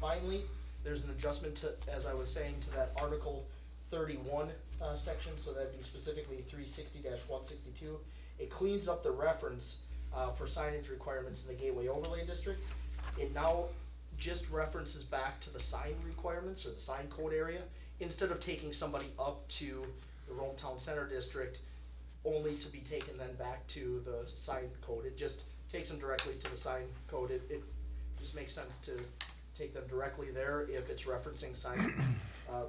Finally, there's an adjustment to, as I was saying, to that Article 31 section, so that'd be specifically 360-162. It cleans up the reference for signage requirements in the Gateway Overlay District. It now just references back to the sign requirements or the sign code area, instead of taking somebody up to the Rome Town Center District only to be taken then back to the sign code. It just takes them directly to the sign code. It just makes sense to take them directly there if it's referencing sign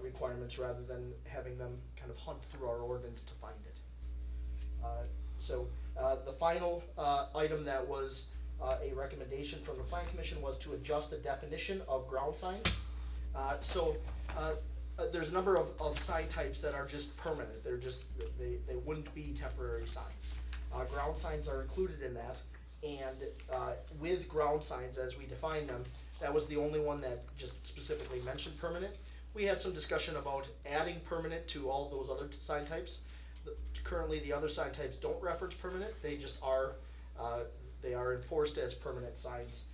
requirements rather than having them kind of hunt through our ordinance to find it. So the final item that was a recommendation from the Plan Commission was to adjust the definition of ground signs. There's a number of sign types that are just permanent. They're just, they wouldn't be temporary signs. Ground signs are included in that, and with ground signs, as we define them, that was the only one that just specifically mentioned permanent. We had some discussion about adding permanent to all those other sign types. Currently, the other sign types don't reference permanent. They just are, they are enforced as permanent signs.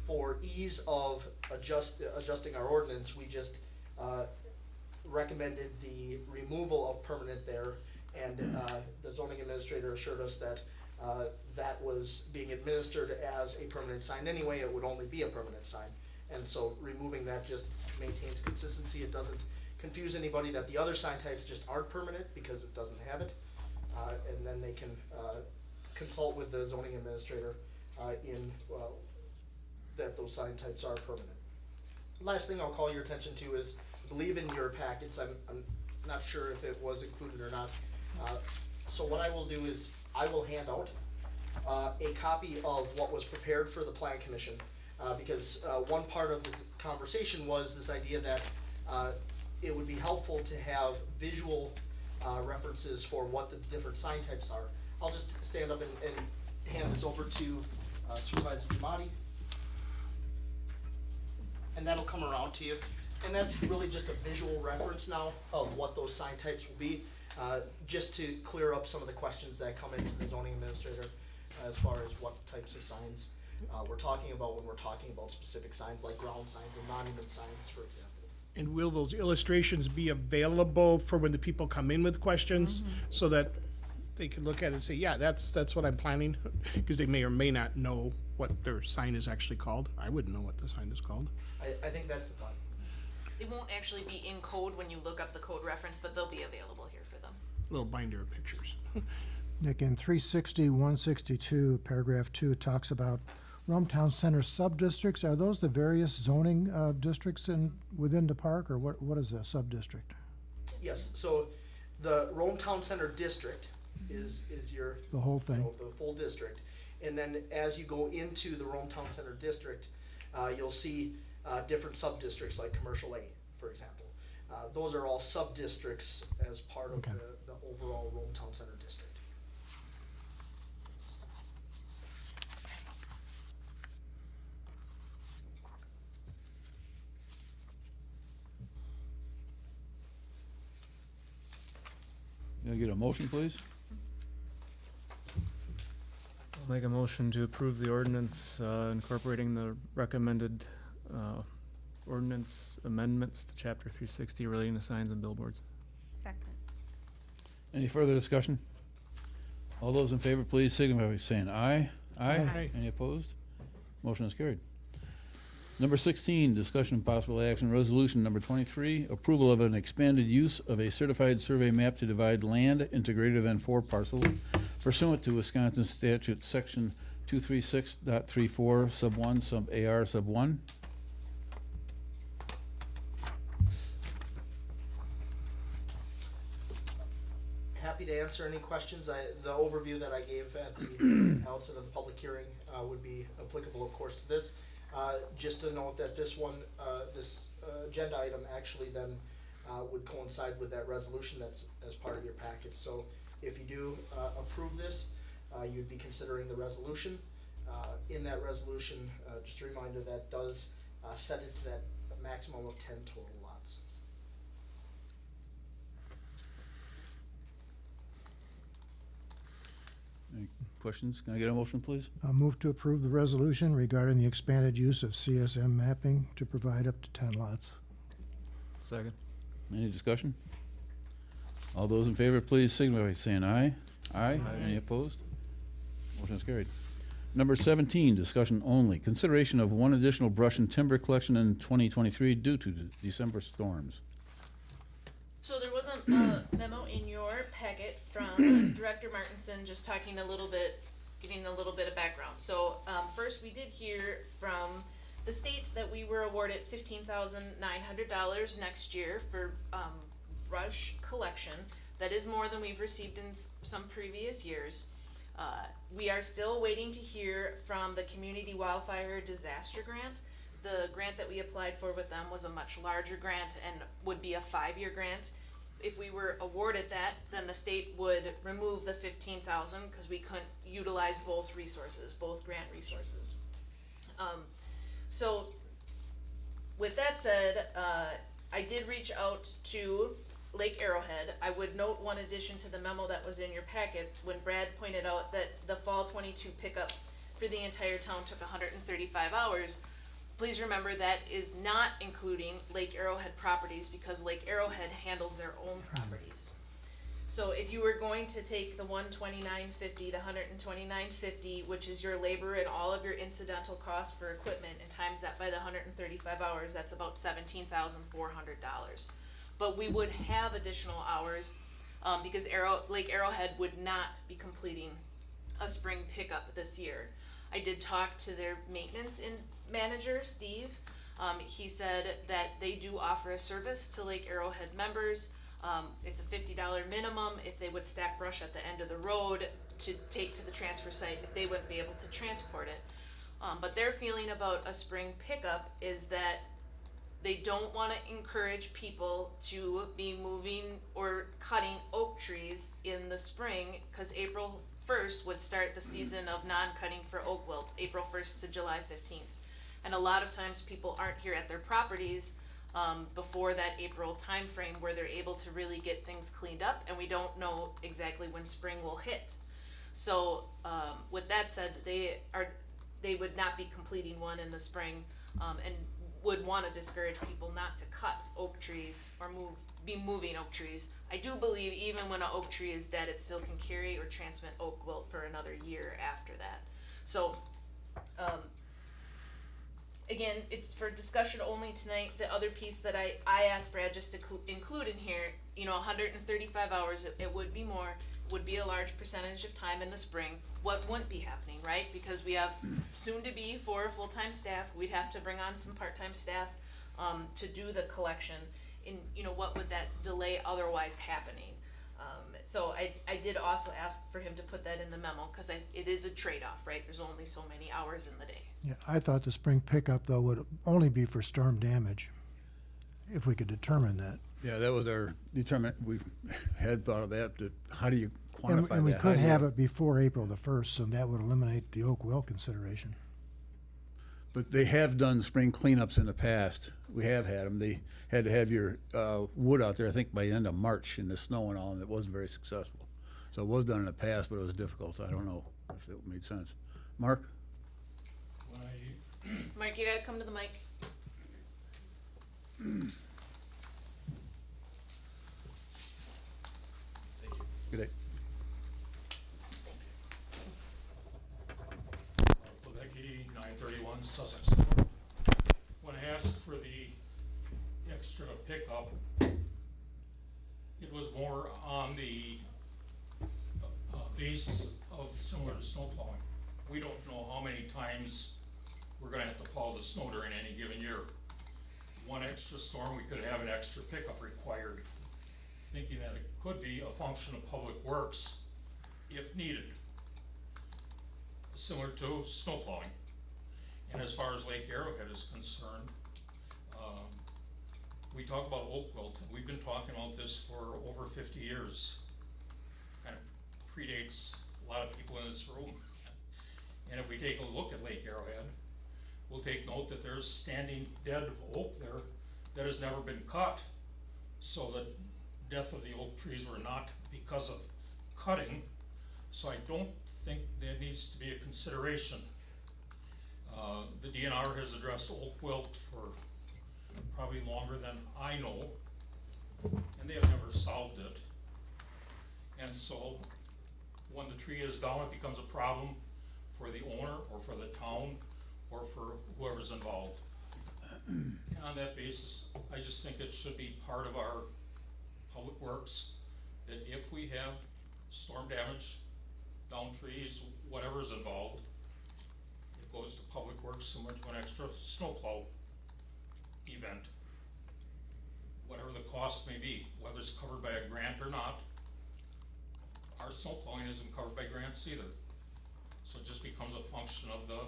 For ease of adjusting our ordinance, we just recommended the removal of permanent there, and the zoning administrator assured us that that was being administered as a permanent sign anyway. It would only be a permanent sign, and so removing that just maintains consistency. It doesn't confuse anybody that the other sign types just aren't permanent because it doesn't have it, and then they can consult with the zoning administrator in that those sign types are permanent. Last thing I'll call your attention to is, I believe in your packets, I'm not sure if it was included or not. So what I will do is I will hand out a copy of what was prepared for the Plan Commission, because one part of the conversation was this idea that it would be helpful to have visual references for what the different sign types are. I'll just stand up and hand this over to Supervisor Giamatti, and that'll come around to you. And that's really just a visual reference now of what those sign types will be, just to clear up some of the questions that come into the zoning administrator as far as what types of signs we're talking about when we're talking about specific signs like ground signs and monument signs, for example. And will those illustrations be available for when the people come in with questions, so that they can look at it and say, yeah, that's what I'm planning? Because they may or may not know what their sign is actually called. I wouldn't know what the sign is called. I think that's the thought. It won't actually be in code when you look up the code reference, but they'll be available here for them. Little binder of pictures. Nick, in 360, 162, paragraph 2, it talks about Rome Town Center sub-districts. Are those the various zoning districts within the park, or what is a sub-district? Yes, so the Rome Town Center District is your, The whole you thing? know, the full district. And then as you go into the Rome Town Center District, you'll see different sub-districts like Commercial A, for example. Those are all sub-districts as part of Okay. the overall Rome Town Center District. Can I get a motion, please? I'll make a motion to approve the ordinance incorporating the recommended ordinance amendments to chapter 360 relating to signs and billboards. Second. Any further discussion? All those in favor, please signify by saying aye. Aye. Any opposed? Motion is carried. Number 16, discussion and possible action, resolution number 23, approval of an expanded use of a certified survey map to divide land into greater than 4 parcels pursuant to Wisconsin statute section 236.34 sub 1 sub AR sub 1. Happy to answer any questions. The overview that I gave at the outset of the public hearing would be applicable, of course, to this. Just to note that this one, this agenda item actually then would coincide with that resolution that's as part of your package. So if you do approve this, you'd be considering the resolution. In that resolution, just a reminder, that does set it to that maximum of 10 total lots. Any questions? Can I get a motion, please? I'll move to approve the resolution regarding the expanded use of CSM mapping to provide up to 10 lots. Second. Any discussion? All those in favor, please signify by saying aye. Aye. Any opposed? Motion is carried. Number 17, discussion only. Consideration of one additional brush and timber collection in 2023 due to the December storms. So there was a memo in your packet from Director Martinson just talking a little bit, giving a little bit of background. So first we did hear from the state that we were awarded $15,900 next year for brush collection. That is more than we've received in some previous years. We are still waiting to hear from the Community Wildfire Disaster Grant. The grant that we applied for with them was a much larger grant and would be a 5-year grant. If we were awarded that, then the state would remove the $15,000 because we couldn't utilize both resources, both grant resources. So with that said, I did reach out to Lake Arrowhead. I would note one addition to the memo that was in your packet when Brad pointed out that the fall 22 pickup for the entire town took 135 hours. Please remember that is not including Lake Arrowhead properties because Lake Arrowhead handles their own properties. So if you were going to take the $129.50, the $129.50, which is your labor and all of your incidental costs for equipment, and times that by the 135 hours, that's about $17,400. But we would have additional hours because Lake Arrowhead would not be completing a spring pickup this year. I did talk to their maintenance manager, Steve. He said that they do offer a service to Lake Arrowhead members. It's a $50 minimum if they would stack brush at the end of the road to take to the transfer site if they wouldn't be able to transport it. But their feeling about a spring pickup is that they don't want to encourage people to be moving or cutting oak trees in the spring because April 1st would start the season of non-cutting for oak wilt, April 1st to July 15th. And a lot of times people aren't here at their properties before that April timeframe where they're able to really get things cleaned up, and we don't know exactly when spring will hit. So with that said, they would not be completing one in the spring and would want to discourage people not to cut oak trees or be moving oak trees. I do believe even when an oak tree is dead, it still can carry or transmit oak wilt for another year after that. So again, it's for discussion only tonight. The other piece that I asked Brad just to include in here, 135 hours, it would be more, would be a large percentage of time in the spring. What wouldn't be happening, right? Because we have soon to be 4 full-time staff, we'd have to bring on some part-time staff, to do the collection. In, you know, what would that delay otherwise happening? So I did also ask for him to put that in the memo, cause it is a trade-off, right? There's only so many hours in the day. Yeah, I thought the spring pickup, though, would only be for storm damage, if we could determine that. Yeah, that was our we had thought of that, how do you quantify that? And we How could do you- have it before April the 1st, so that would eliminate the Oak Will consideration. But they have done spring cleanups in the past. We have had them. They had to have your wood out there, I think, by the end of March in the snow and all, and it wasn't very successful. So it was done in the past, but it was difficult. I don't know if it made sense. Mark? Mike, you gotta come to the mic. Good day. Thanks. Levecki, 931 Sussex. When I asked for the extra pickup, it was more on the basis of similar to snow plowing. We don't know how many times we're gonna have to plow the snow during any given year. One extra storm, we could have an extra pickup required, thinking that it could be a function of public works if needed, similar to snow plowing. And as far as Lake Arrowhead is concerned, we talk about oak wilt, and we've been talking about this for over 50 years. Kind of predates a lot of people in this room. And if we take a look at Lake Arrowhead, we'll take note that there's standing dead oak there that has never been cut. So the death of the oak trees were not because of cutting. So I don't think there needs to be a consideration. The DNR has addressed oak wilt for probably longer than I know, and they have never solved it. And so when the tree is down, it becomes a problem for the owner or for the town or for whoever's involved. And on that basis, I just think it should be part of our public works, that if we have storm damage, down trees, whatever's involved, it goes to public works similar to an extra snowplow event. Whatever the cost may be, whether it's covered by a grant or not, our snowplowing isn't covered by grants either. So it just becomes a function of the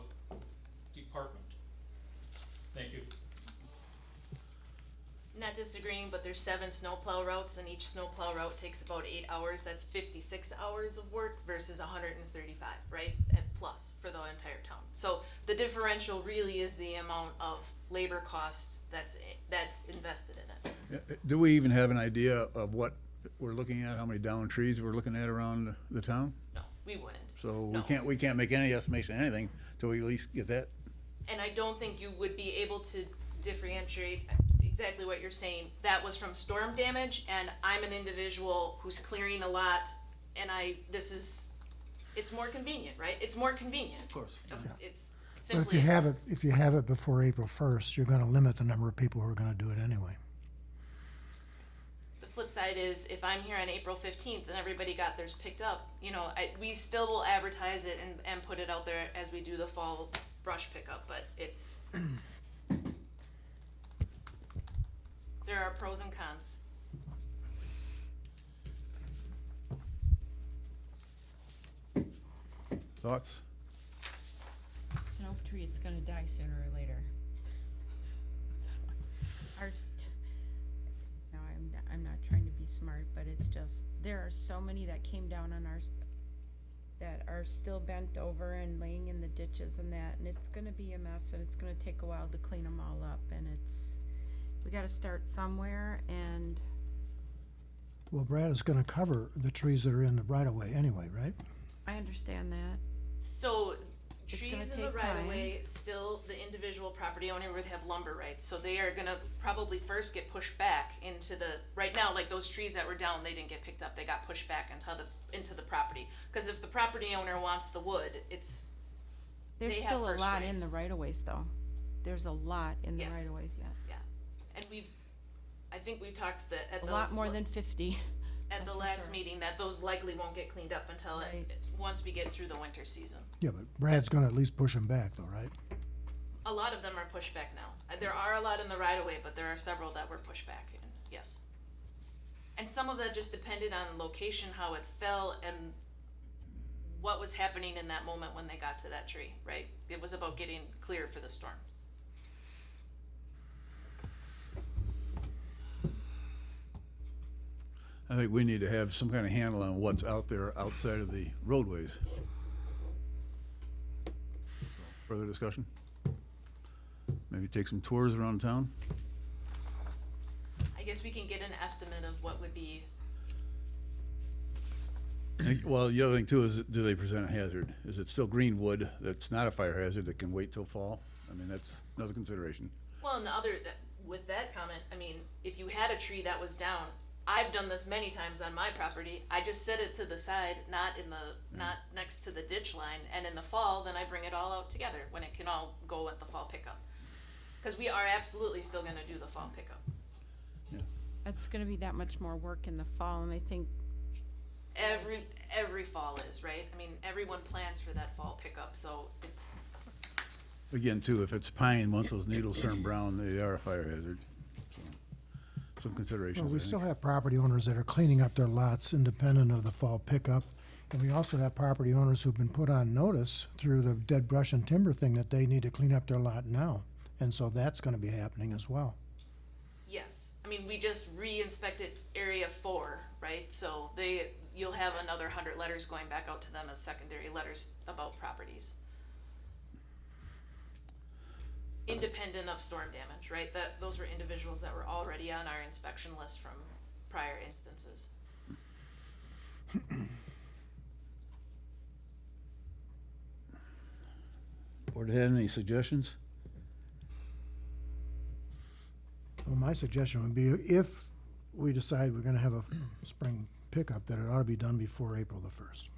department. Thank you. Not disagreeing, but there's 7 snowplow routes, and each snowplow route takes about 8 hours. That's 56 hours of work versus 135, right? And plus for the entire town. So the differential really is the amount of labor costs that's invested in it. Do we even have an idea of what we're looking at, how many downed trees we're looking at around the town? No, we wouldn't. So No. we can't make any estimation of anything till we at least get that. And I don't think you would be able to differentiate exactly what you're saying. That was from storm damage, and I'm an individual who's clearing a lot, and it's more convenient, right? It's more convenient. Of course. It's But simply. if you have it before April 1st, you're gonna limit the number of people who are gonna do it anyway. The flip side is, if I'm here on April 15th and everybody got theirs picked up, we still will advertise it and put it out there as we do the fall brush pickup, but it's, there are pros and cons. Thoughts? It's an oak tree, it's gonna die sooner or later. No, I'm not trying to be smart, but it's just, there are so many that came down on ours that are still bent over and laying in the ditches and that, and it's gonna be a mess, and it's gonna take a while to clean them all up, and we gotta start somewhere, and Well, Brad is gonna cover the trees that are in the right of way anyway, right? I understand that. So It's trees gonna in the take right of time. way, still the individual property owner would have lumber rights, so they are gonna probably first get pushed back into right now, like those trees that were down, they didn't get picked up, they got pushed back into the property. Cause if the property owner wants the wood, There's they have still a first lot right. in the right of ways though. There's a lot in the Yes. right of ways yet. yeah. And I think we talked at A the. lot more than 50. at That's the for last sure. meeting that those likely won't get cleaned up until Right. once we get through the winter season. Yeah, but Brad's gonna at least push them back though, right? A lot of them are pushed back now. There are a lot in the right of way, but there are several that were pushed back, and yes. And some of that just depended on location, how it fell, and what was happening in that moment when they got to that tree, right? It was about getting clear for the storm. I think we need to have some kind of handle on what's out there outside of the roadways. Further discussion? Maybe take some tours around town? I guess we can get an estimate of what would be, Well, the other thing too is, do they present a hazard? Is it still green wood that's not a fire hazard that can wait till fall? I mean, that's another consideration. well, and the other, with that comment, I mean, if you had a tree that was down, I've done this many times on my property, I just set it to the side, not next to the ditch line, and in the fall, then I bring it all out together, when it can all go at the fall pickup. Cause we are absolutely still gonna do the fall pickup. It's gonna be that much more work in the fall, and I think, Every fall is, right? I mean, everyone plans for that fall pickup, so it's, Again, too, if it's pine, once those needles turn brown, they are a fire hazard. So, some considerations, Well, we I still think. have property owners that are cleaning up their lots independent of the fall pickup. And we also have property owners who've been put on notice through the dead brush and timber thing that they need to clean up their lot now. And so that's gonna be happening as well. yes. I mean, we just re-inspected area 4, right? So you'll have another 100 letters going back out to them as secondary letters about properties. Independent of storm damage, right? Those were individuals that were already on our inspection list from prior instances. Board had any suggestions? Well, my suggestion would be if we decide we're gonna have a spring pickup, that it ought to be done before April the 1st.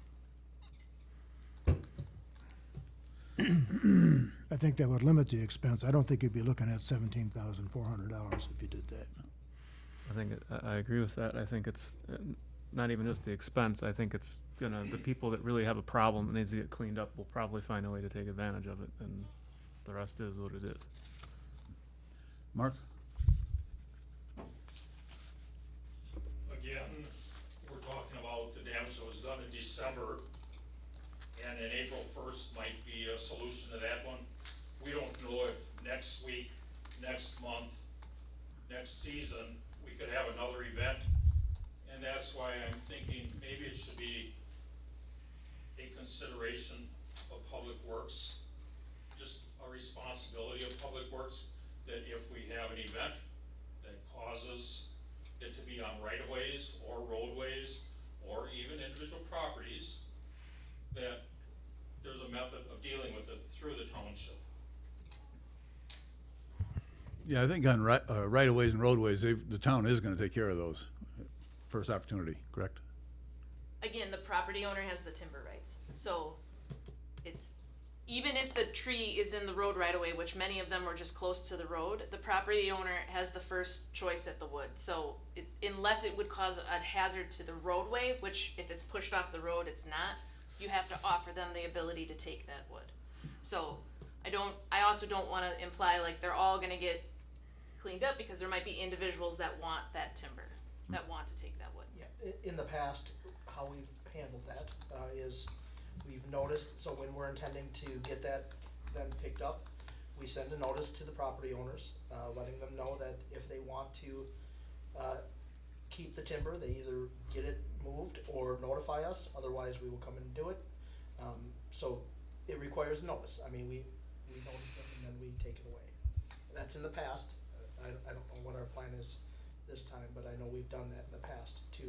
I think that would limit the expense. I don't think you'd be looking at $17,400 if you did that. I think, I agree with that. I think it's not even just the expense. I think it's gonna, the people that really have a problem that needs to get cleaned up will probably find a way to take advantage of it, and the rest is what it is. Mark? Again, we're talking about the damage that was done in December, and in April 1st might be a solution to that one. We don't know if next week, next month, next season, we could have another event. And that's why I'm thinking maybe it should be a consideration of Public Works, just a responsibility of Public Works, that if we have an event that causes it to be on right-of-ways or roadways or even individual properties, that there's a method of dealing with it through the township. Yeah, I think on right-of-ways and roadways, the town is gonna take care of those. First opportunity, correct? Again, the property owner has the timber rights, so it's, even if the tree is in the road right away, which many of them were just close to the road, the property owner has the first choice at the wood. So unless it would cause a hazard to the roadway, which if it's pushed off the road, it's not, you have to offer them the ability to take that wood. So I also don't wanna imply like they're all gonna get cleaned up, because there might be individuals that want that timber, that want to take that wood. Yeah, in the past, how we've handled that, is we've noticed, so when we're intending to get that then picked up, we send a notice to the property owners, letting them know that if they want to, keep the timber, they either get it moved or notify us, otherwise we will come and do it. So it requires notice. I mean, we notice them and then we take it away. That's in the past. I don't know what our plan is this time, but I know we've done that in the past to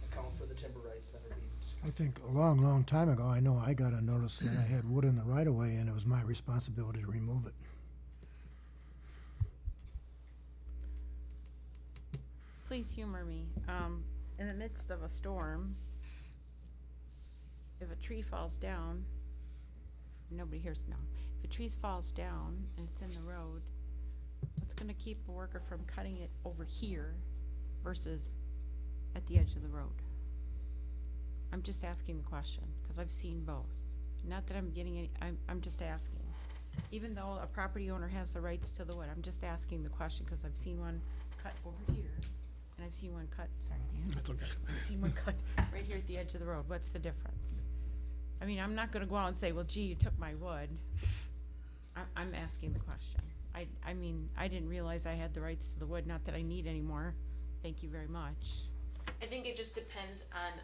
account for the timber rights that are being discussed. I think a long, long time ago, I know I got a notice that I had wood in the right of way and it was my responsibility to remove it. please humor me. In the midst of a storm, if a tree falls down, nobody hears, no. If a tree falls down and it's in the road, what's gonna keep a worker from cutting it over here versus at the edge of the road? I'm just asking the question, because I've seen both. Not that I'm getting any, I'm just asking. Even though a property owner has the rights to the wood, I'm just asking the question, because I've seen one cut over here, and I've seen one cut, sorry, Dan. That's okay. I've seen one cut right here at the edge of the road. What's the difference? I mean, I'm not gonna go out and say, well, gee, you took my wood. I'm asking the question. I mean, I didn't realize I had the rights to the wood, not that I need any more. Thank you very much. I think it just depends on,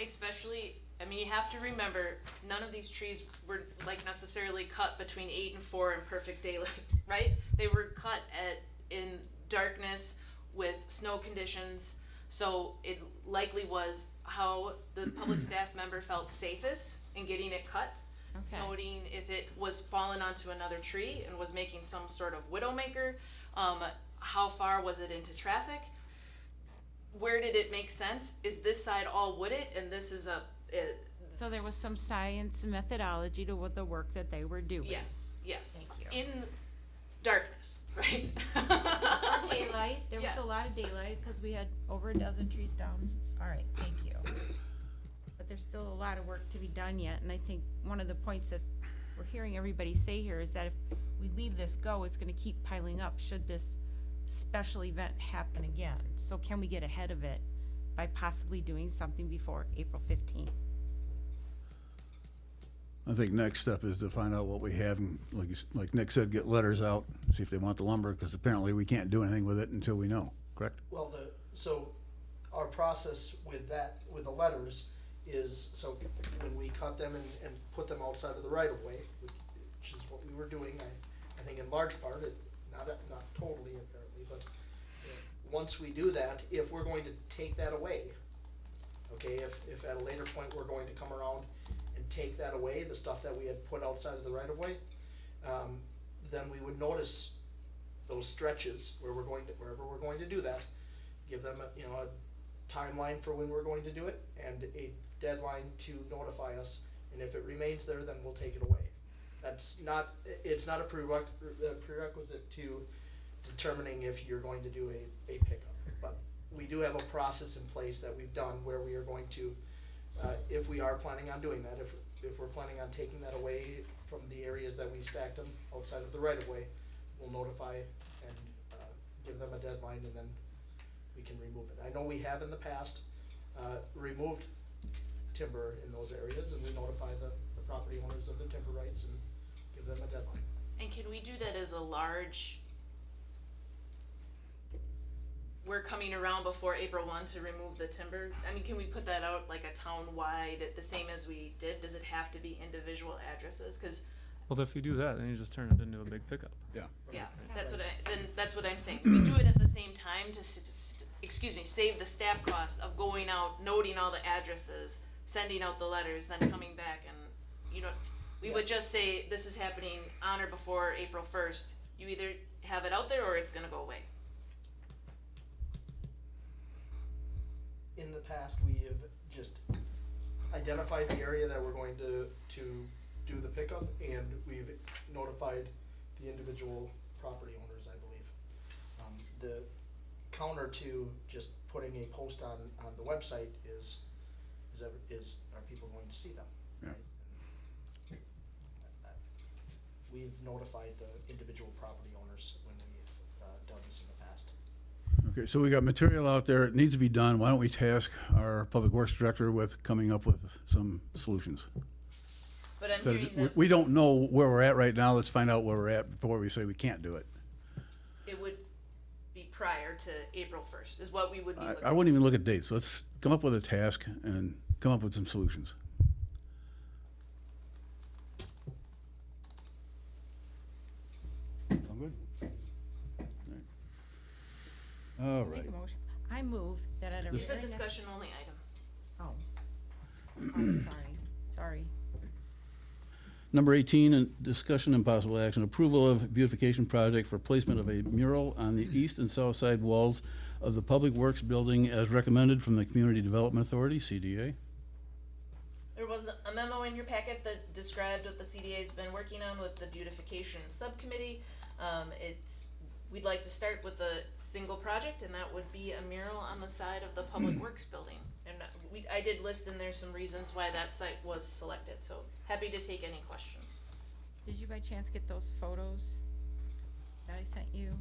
especially, I mean, you have to remember, none of these trees were like necessarily cut between 8 and 4 in perfect daylight, right? They were cut in darkness with snow conditions, so it likely was how the public staff member felt safest in getting it cut. Okay. Noting if it was fallen onto another tree and was making some sort of widowmaker, how far was it into traffic? Where did it make sense? Is this side all wooded and this is So there was some science and methodology to what the work that they were doing. yes. Thank you. In darkness, right? Daylight, there was Yeah. a lot of daylight, because we had over a dozen trees down. All right, thank you. But there's still a lot of work to be done yet, and I think one of the points that we're hearing everybody say here is that if we leave this go, it's gonna keep piling up should this special event happen again. So can we get ahead of it by possibly doing something before April 15th? I think next step is to find out what we have, and like Nick said, get letters out, see if they want the lumber, because apparently we can't do anything with it until we know, correct? Well, so our process with that, with the letters, is, so when we cut them and put them outside of the right of way, which is what we were doing, I think in large part, not totally apparently, but once we do that, if we're going to take that away, okay, if at a later point we're going to come around and take that away, the stuff that we had put outside of the right of way, then we would notice those stretches wherever we're going to do that, give them a timeline for when we're going to do it and a deadline to notify us, and if it remains there, then we'll take it away. It's not a prerequisite to determining if you're going to do a pickup, but we do have a process in place that we've done where we are going to, if we are planning on doing that, if we're planning on taking that away from the areas that we stacked them outside of the right of way, we'll notify and give them a deadline, and then we can remove it. I know we have in the past removed timber in those areas, and we notify the property owners of the timber rights and give them a deadline. And can we do that as a large, we're coming around before April 1 to remove the timber? I mean, can we put that out like a town-wide, the same as we did? Does it have to be individual addresses? Because, Well, if you do that, then you just turn it into a big pickup. Yeah. yeah, that's what I'm saying. We do it at the same time to, save the staff costs of going out, noting all the addresses, sending out the letters, then coming back and, we would just say, this is happening on or before April 1st. You either have it out there or it's gonna go away. In the past, we have just identified the area that we're going to do the pickup, and we've notified the individual property owners, I believe. The counter to just putting a post on the website is are people going to see them? Yeah. Right? We've notified the individual property owners when we've done this in the past. Okay, so we got material out there, it needs to be done. Why don't we task our Public Works Director with coming up with some solutions? But I'm So hearing that we don't know where we're at right now, let's find out where we're at before we say we can't do it. it would be prior to April 1st, is what we would be looking I wouldn't even look at dates, let's come up with a task and come up with some solutions. Sound good? All right. Make a motion. I move that at a It's a very next. discussion only item. Oh, sorry. Number 18, discussion and possible action, approval of beautification project for placement of a mural on the east and south side walls of the Public Works Building as recommended from the Community Development Authority, CDA. There was a memo in your packet that described what the CDA's been working on with the beautification subcommittee. It's we'd like to start with a single project, and that would be a mural on the side of the Public Works building. And I did list in there some reasons why that site was selected, so happy to take any questions. Did you by chance get those photos that I sent you?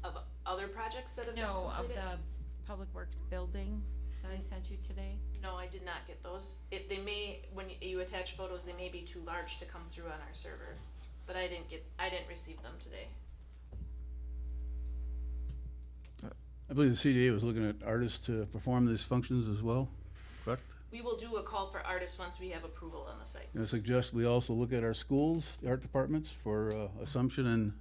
Of other projects that have been No, of completed? the Public Works building that I sent you today? No, I did not get those. They may, when you attach photos, they may be too large to come through on our server, but I didn't receive them today. I believe the CDA was looking at artists to perform these functions as well, correct? We will do a call for artists once we have approval on the site. I suggest we also look at our schools, the art departments, for Assumption and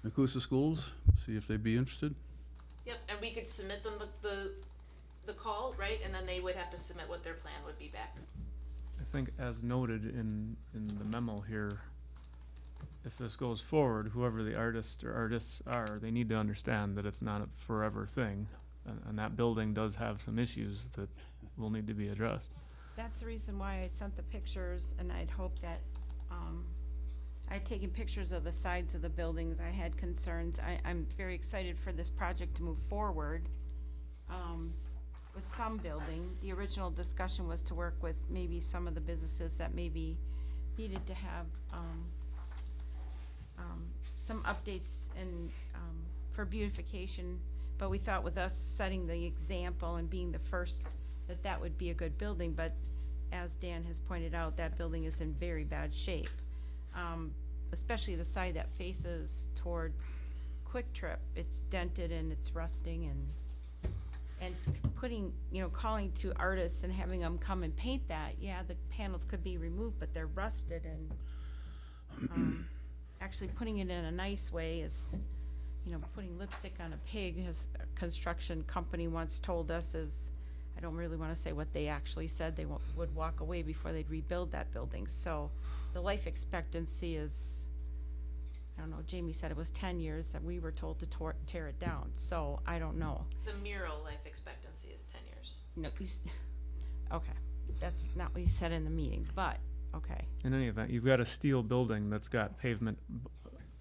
Nakusa schools, see if they'd be interested. Yep, and we could submit them the call, right, and then they would have to submit what their plan would be back. I think as noted in the memo here, if this goes forward, whoever the artist or artists are, they need to understand that it's not a forever thing. And that building does have some issues that will need to be addressed. That's the reason why I sent the pictures, and I'd hoped that, I'd taken pictures of the sides of the buildings. I had concerns. I'm very excited for this project to move forward. With some building, the original discussion was to work with maybe some of the businesses that maybe needed to have, some updates and, for beautification. But we thought with us setting the example and being the first, that would be a good building. But as Dan has pointed out, that building is in very bad shape. Especially the side that faces towards Quick Trip. It's dented and it's rusting, and putting, calling to artists and having them come and paint that, yeah, the panels could be removed, but they're rusted, and actually putting it in a nice way is, putting lipstick on a pig, as a construction company once told us, is, I don't really want to say what they actually said, they would walk away before they'd rebuild that building. So the life expectancy is, I don't know, Jamie said it was 10 years, that we were told to tear it down, so I don't know. The mural life expectancy is 10 years. No, okay, that's not what you said in the meeting, but, okay. In any event, you've got a steel building that's got pavement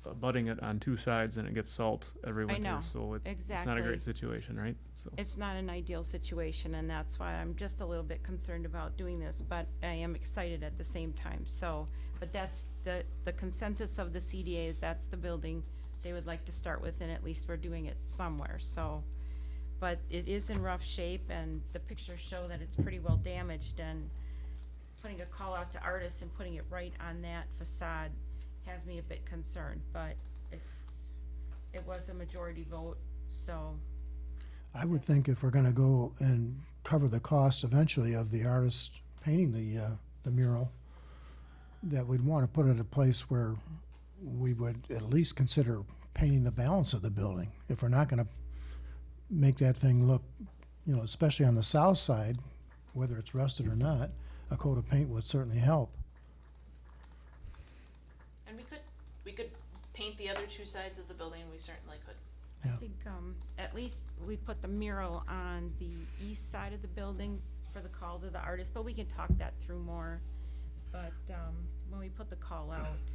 abutting it on two sides, and it gets salt every winter. know, So it's not a exactly. great situation, right? So It's not an ideal situation, and that's why I'm just a little bit concerned about doing this, but I am excited at the same time, so, but that's the consensus of the CDA is that's the building they would like to start with, and at least we're doing it somewhere, so. But it is in rough shape, and the pictures show that it's pretty well damaged, and putting a call out to artists and putting it right on that facade has me a bit concerned, but it was a majority vote, so. I would think if we're gonna go and cover the cost eventually of the artist painting the mural, that we'd wanna put it at a place where we would at least consider painting the balance of the building. If we're not gonna make that thing look, especially on the south side, whether it's rusted or not, a coat of paint would certainly help. And we could paint the other two sides of the building, we certainly could. I Yeah. think, at least we put the mural on the east side of the building for the call to the artist, but we can talk that through more. But, when we put the call out,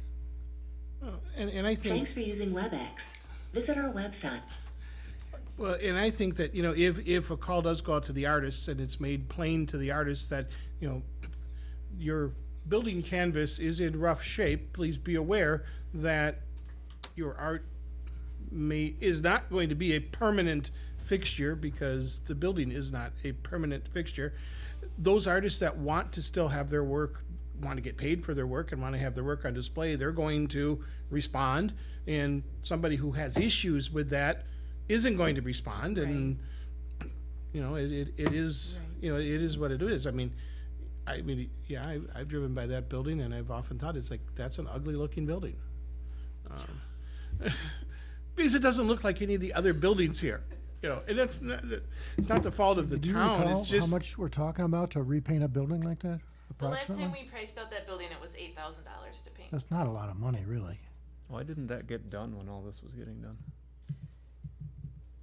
And I think. Thanks for using WebEx. Visit our website. Well, and I think that, if a call does go out to the artists and it's made plain to the artists that, your building canvas is in rough shape, please be aware that your art is not going to be a permanent fixture, because the building is not a permanent fixture. Those artists that want to still have their work, want to get paid for their work and want to have their work on display, they're going to respond. And somebody who has issues with that isn't going to respond, and it is it is what it is. I mean, yeah, I've driven by that building, and I've often thought it's like, that's an ugly looking building, because it doesn't look like any of the other buildings here. And it's not the fault of the Do you town. recall It's just how much we're talking about to repaint a building like that, The last approximately? time we priced out that building, it was $8,000 to paint. That's not a lot of money, really. why didn't that get done when all this was getting done?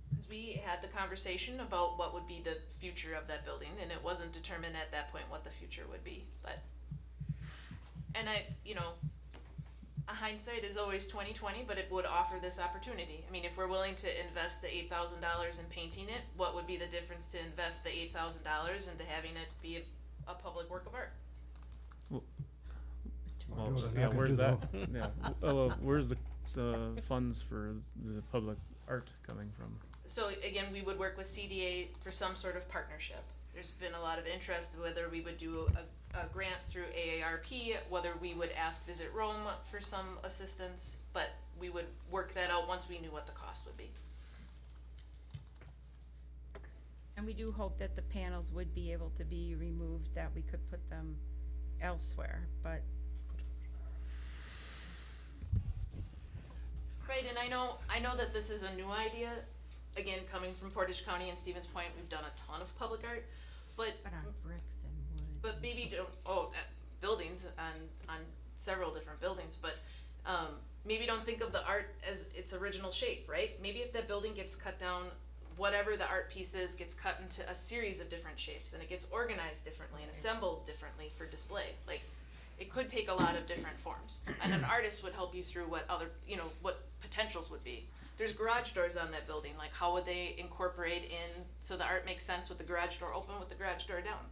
Because we had the conversation about what would be the future of that building, and it wasn't determined at that point what the future would be, but, and hindsight is always 20/20, but it would offer this opportunity. I mean, if we're willing to invest the $8,000 in painting it, what would be the difference to invest the $8,000 into having it be a public work of art? Well, Those are yeah, not gonna where's do that? Yeah, where's the funds for the public art coming from? So again, we would work with CDA for some sort of partnership. There's been a lot of interest whether we would do a grant through AARP, whether we would ask Visit Rome for some assistance, but we would work that out once we knew what the cost would be. And we do hope that the panels would be able to be removed, that we could put them elsewhere, but Right, and I know that this is a new idea, again, coming from Portage County and Stevens Point, we've done a ton of public art, but on bricks and wood. But maybe buildings on several different buildings, but maybe don't think of the art as its original shape, right? Maybe if that building gets cut down, whatever the art piece is gets cut into a series of different shapes, and it gets organized differently and assembled differently for display. Like, it could take a lot of different forms, and an artist would help you through what what potentials would be. There's garage doors on that building, like how would they incorporate in so the art makes sense with the garage door open, with the garage door down?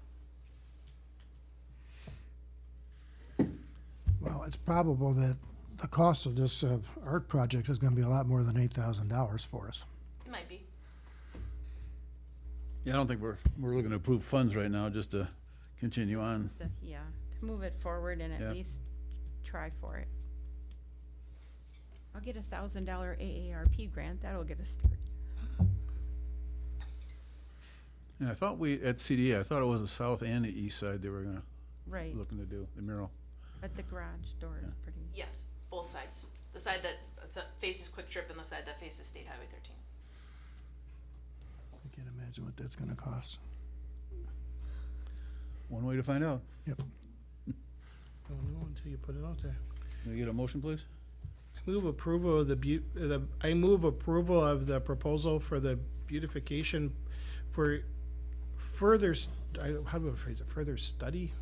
Well, it's probable that the cost of this art project is gonna be a lot more than $8,000 for us. It might be. Yeah, I don't think we're looking to approve funds right now, just to continue on. Yeah, to move it forward and Yeah. at least try for it. I'll get a $1,000 AARP grant, that'll get us started. Yeah, I thought at CDA, I thought it was the south and the east side they were gonna, Right, looking to do, the mural. but the garage door is pretty, Yes, both sides. The side that faces Quick Trip and the side that faces State Highway 13. I can't imagine what that's gonna cost. One way to find out. Yep. Don't know until you put it out there. Can we get a motion, please? I move approval of I move approval of the proposal for the beautification for further, how do I phrase it, further study?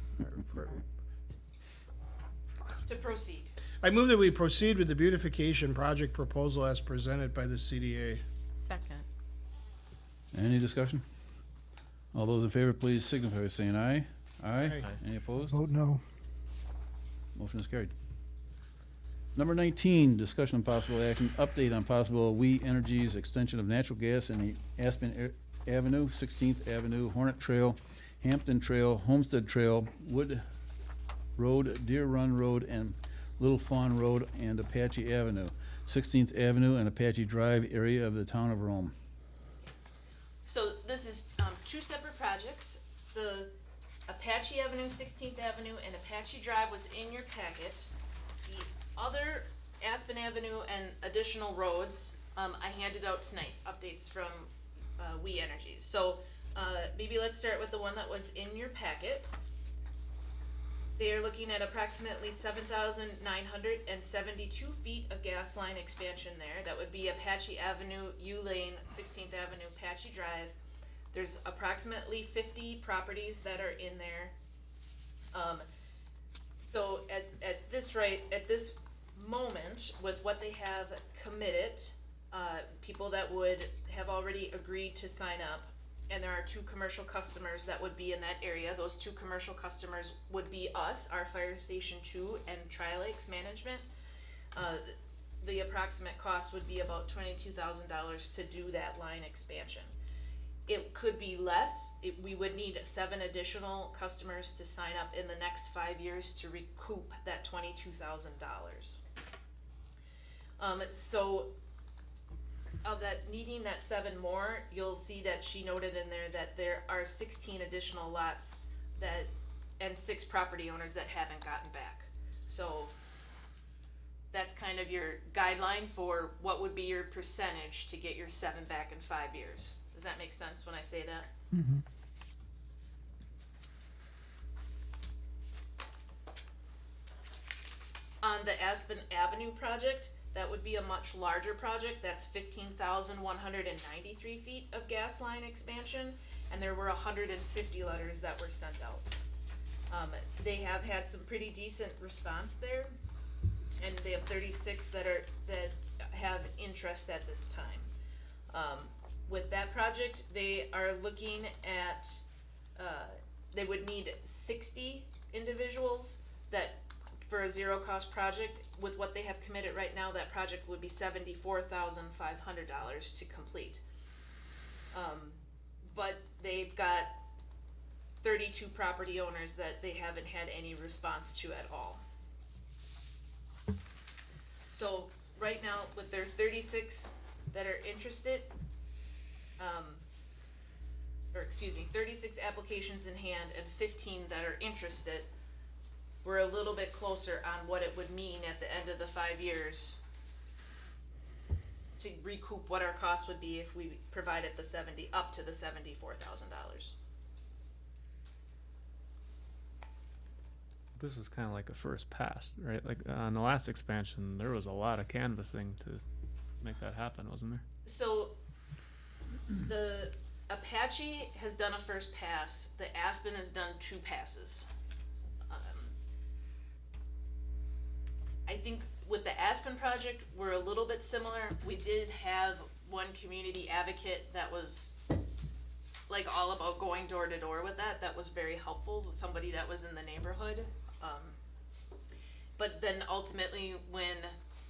To proceed. I move that we proceed with the beautification project proposal as presented by the CDA. second. Any discussion? All those in favor, please signify by saying aye. Aye. Any opposed? Vote no. Motion is carried. Number 19, discussion on possible action, update on possible We Energies extension of natural gas in the Aspen Avenue, 16th Avenue, Hornet Trail, Hampton Trail, Homestead Trail, Wood Road, Deer Run Road, and Little Fawn Road, and Apache Avenue, 16th Avenue and Apache Drive area of the town of Rome. So this is two separate projects. The Apache Avenue, 16th Avenue, and Apache Drive was in your packet. The other Aspen Avenue and additional roads, I handed out tonight, updates from We Energies. So maybe let's start with the one that was in your packet. They are looking at approximately 7,972 feet of gas line expansion there. That would be Apache Avenue, U Lane, 16th Avenue, Apache Drive. There's approximately 50 properties that are in there. So at this moment, with what they have committed, people that would have already agreed to sign up, and there are two commercial customers that would be in that area. Those two commercial customers would be us, our Fire Station 2, and Tri-Lakes Management. The approximate cost would be about $22,000 to do that line expansion. It could be less. We would need 7 additional customers to sign up in the next 5 years to recoup that $22,000. So of that, needing that 7 more, you'll see that she noted in there that there are 16 additional lots and 6 property owners that haven't gotten back. So that's kind of your guideline for what would be your percentage to get your 7 back in 5 years. Does that make sense when I say that? Mm-hmm. On the Aspen Avenue project, that would be a much larger project. That's 15,193 feet of gas line expansion, and there were 150 letters that were sent out. They have had some pretty decent response there. and they have 36 that have interest at this time. With that project, they are looking at, they would need 60 individuals that, for a zero cost project. With what they have committed right now, that project would be $74,500 to complete. But they've got 32 property owners that they haven't had any response to at all. So right now, with their 36 that are interested, 36 applications in hand and 15 that are interested, we're a little bit closer on what it would mean at the end of the 5 years to recoup what our cost would be if we provided up to the $74,000. This is kind of like a first pass, right? Like on the last expansion, there was a lot of canvassing to make that happen, wasn't there? So the Apache has done a first pass, the Aspen has done 2 passes. I think with the Aspen project, we're a little bit similar. We did have one community advocate that was like all about going door to door with that. That was very helpful, somebody that was in the neighborhood. But then ultimately, when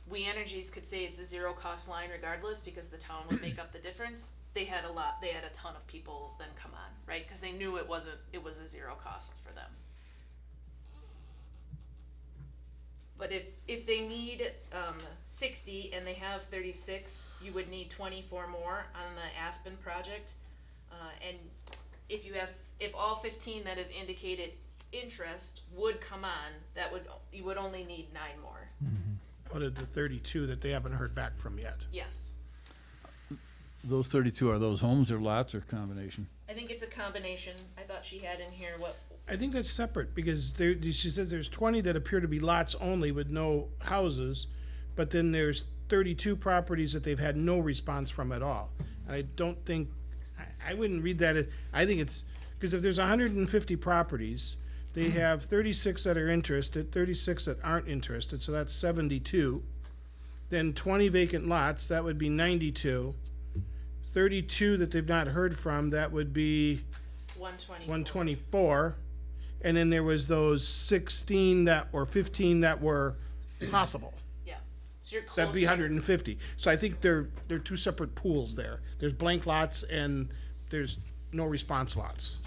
We Energies could say it's a zero cost line regardless because the town would make up the difference, they had a ton of people then come on, right? Because they knew it was a zero cost for them. But if they need 60 and they have 36, you would need 24 more on the Aspen project. And if all 15 that have indicated interest would come on, you would only need 9 more. Out of the 32 that they haven't heard back from yet. Yes. Those 32, are those homes or lots or combination? I think it's a combination. I thought she had in here what. I think that's separate because she says there's 20 that appear to be lots only with no houses, but then there's 32 properties that they've had no response from at all. I don't think, I wouldn't read that, I think it's, because if there's 150 properties, they have 36 that are interested, 36 that aren't interested, so that's 72. Then 20 vacant lots, that would be 92. 32 that they've not heard from, that would be 124. And then there was those 16 or 15 that were possible. Yeah. So you're close. That'd be 150. So I think they're two separate pools there. There's blank lots and there's no response lots.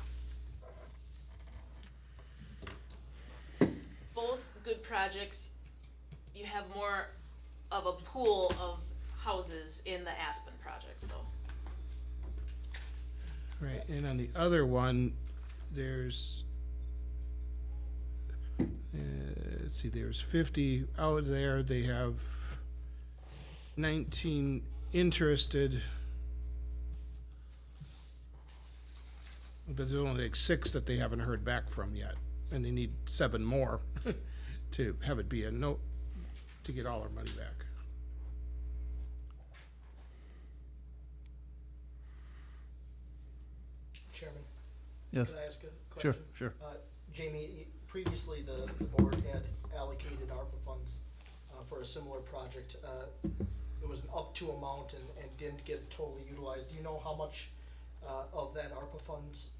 Both good projects, you have more of a pool of houses in the Aspen project though. Right, and on the other one, there's, let's see, there's 50 out there, they have 19 interested. But there's only like 6 that they haven't heard back from yet, and they need 7 more to have it be a note, to get all our money back. Chairman, Yes, could I ask a sure, question? sure. Jamie, previously the board had allocated ARPA funds for a similar project. It was an up to amount and didn't get totally utilized. Do you know how much of that ARPA funds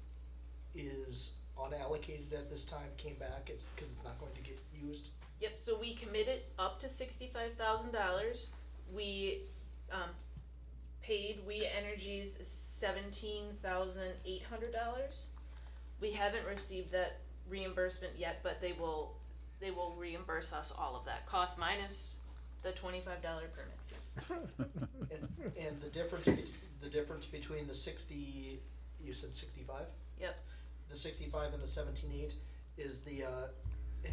is unallocated at this time, came back, because it's not going to get used? Yep, so we committed up to $65,000. We paid We Energies $17,800. We haven't received that reimbursement yet, but they will reimburse us all of that, cost minus the $25 permit fee. And the difference between the 60, you said 65? Yep. The 65 and the 17.8 is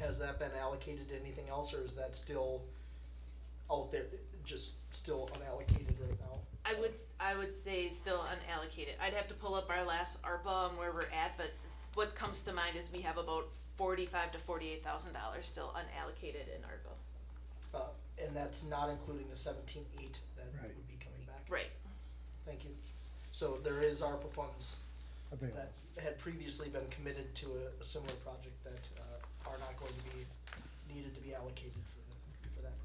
has that been allocated to anything else, or is that still out there, just still unallocated right now? I would say still unallocated. I'd have to pull up our last ARPA and where we're at, but what comes to mind is we have about $45,000 to $48,000 still unallocated in ARPA. And that's not including the 17.8 that Right. would be coming back? Right. Thank you. So there is ARPA funds Available. that had previously been committed to a similar project that are not going to be needed to be allocated for that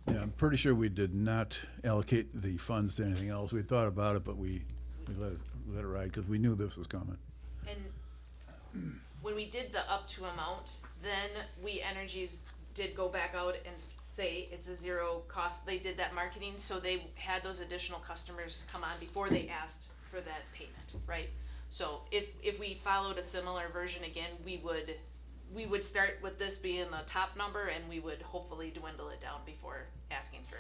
Yeah, I'm pretty sure we did not allocate the funds to anything else. We thought about it, but we let it ride because we knew this was coming. And when we did the up to amount, then We Energies did go back out and say it's a zero cost. They did that marketing, so they had those additional customers come on before they asked for that payment, right? So if we followed a similar version again, we would start with this being the top number, and we would hopefully dwindle it down before asking for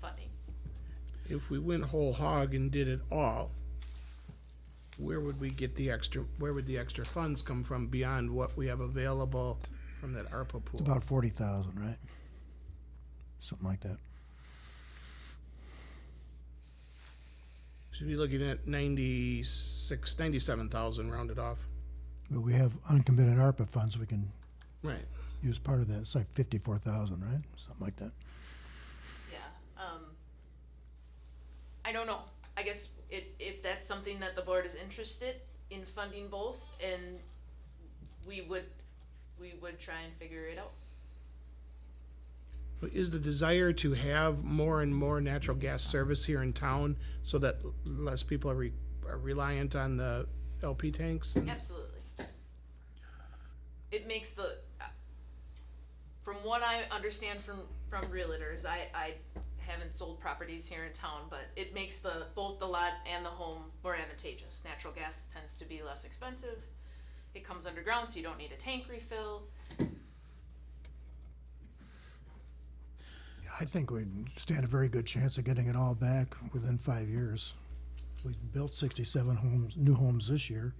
funding. If we went whole hog and did it all, where would we get the extra, where would the extra funds come from beyond what we have available from that ARPA pool? About 40,000, right? Something like that. Should be looking at 97,000 rounded off. But we have uncommitted ARPA funds, we can Right. use part of that. It's like 54,000, right? Something like that. Yeah, I don't know. I guess if that's something that the board is interested in funding both, and we would try and figure it out. Is the desire to have more and more natural gas service here in town so that less people are reliant on the LP tanks? Absolutely. It makes from what I understand from realtors, I haven't sold properties here in town, but it makes both the lot and the home more advantageous. Natural gas tends to be less expensive. It comes underground, so you don't need a tank refill. I think we'd stand a very good chance of getting it all back within 5 years. We built 67 homes, new homes this year.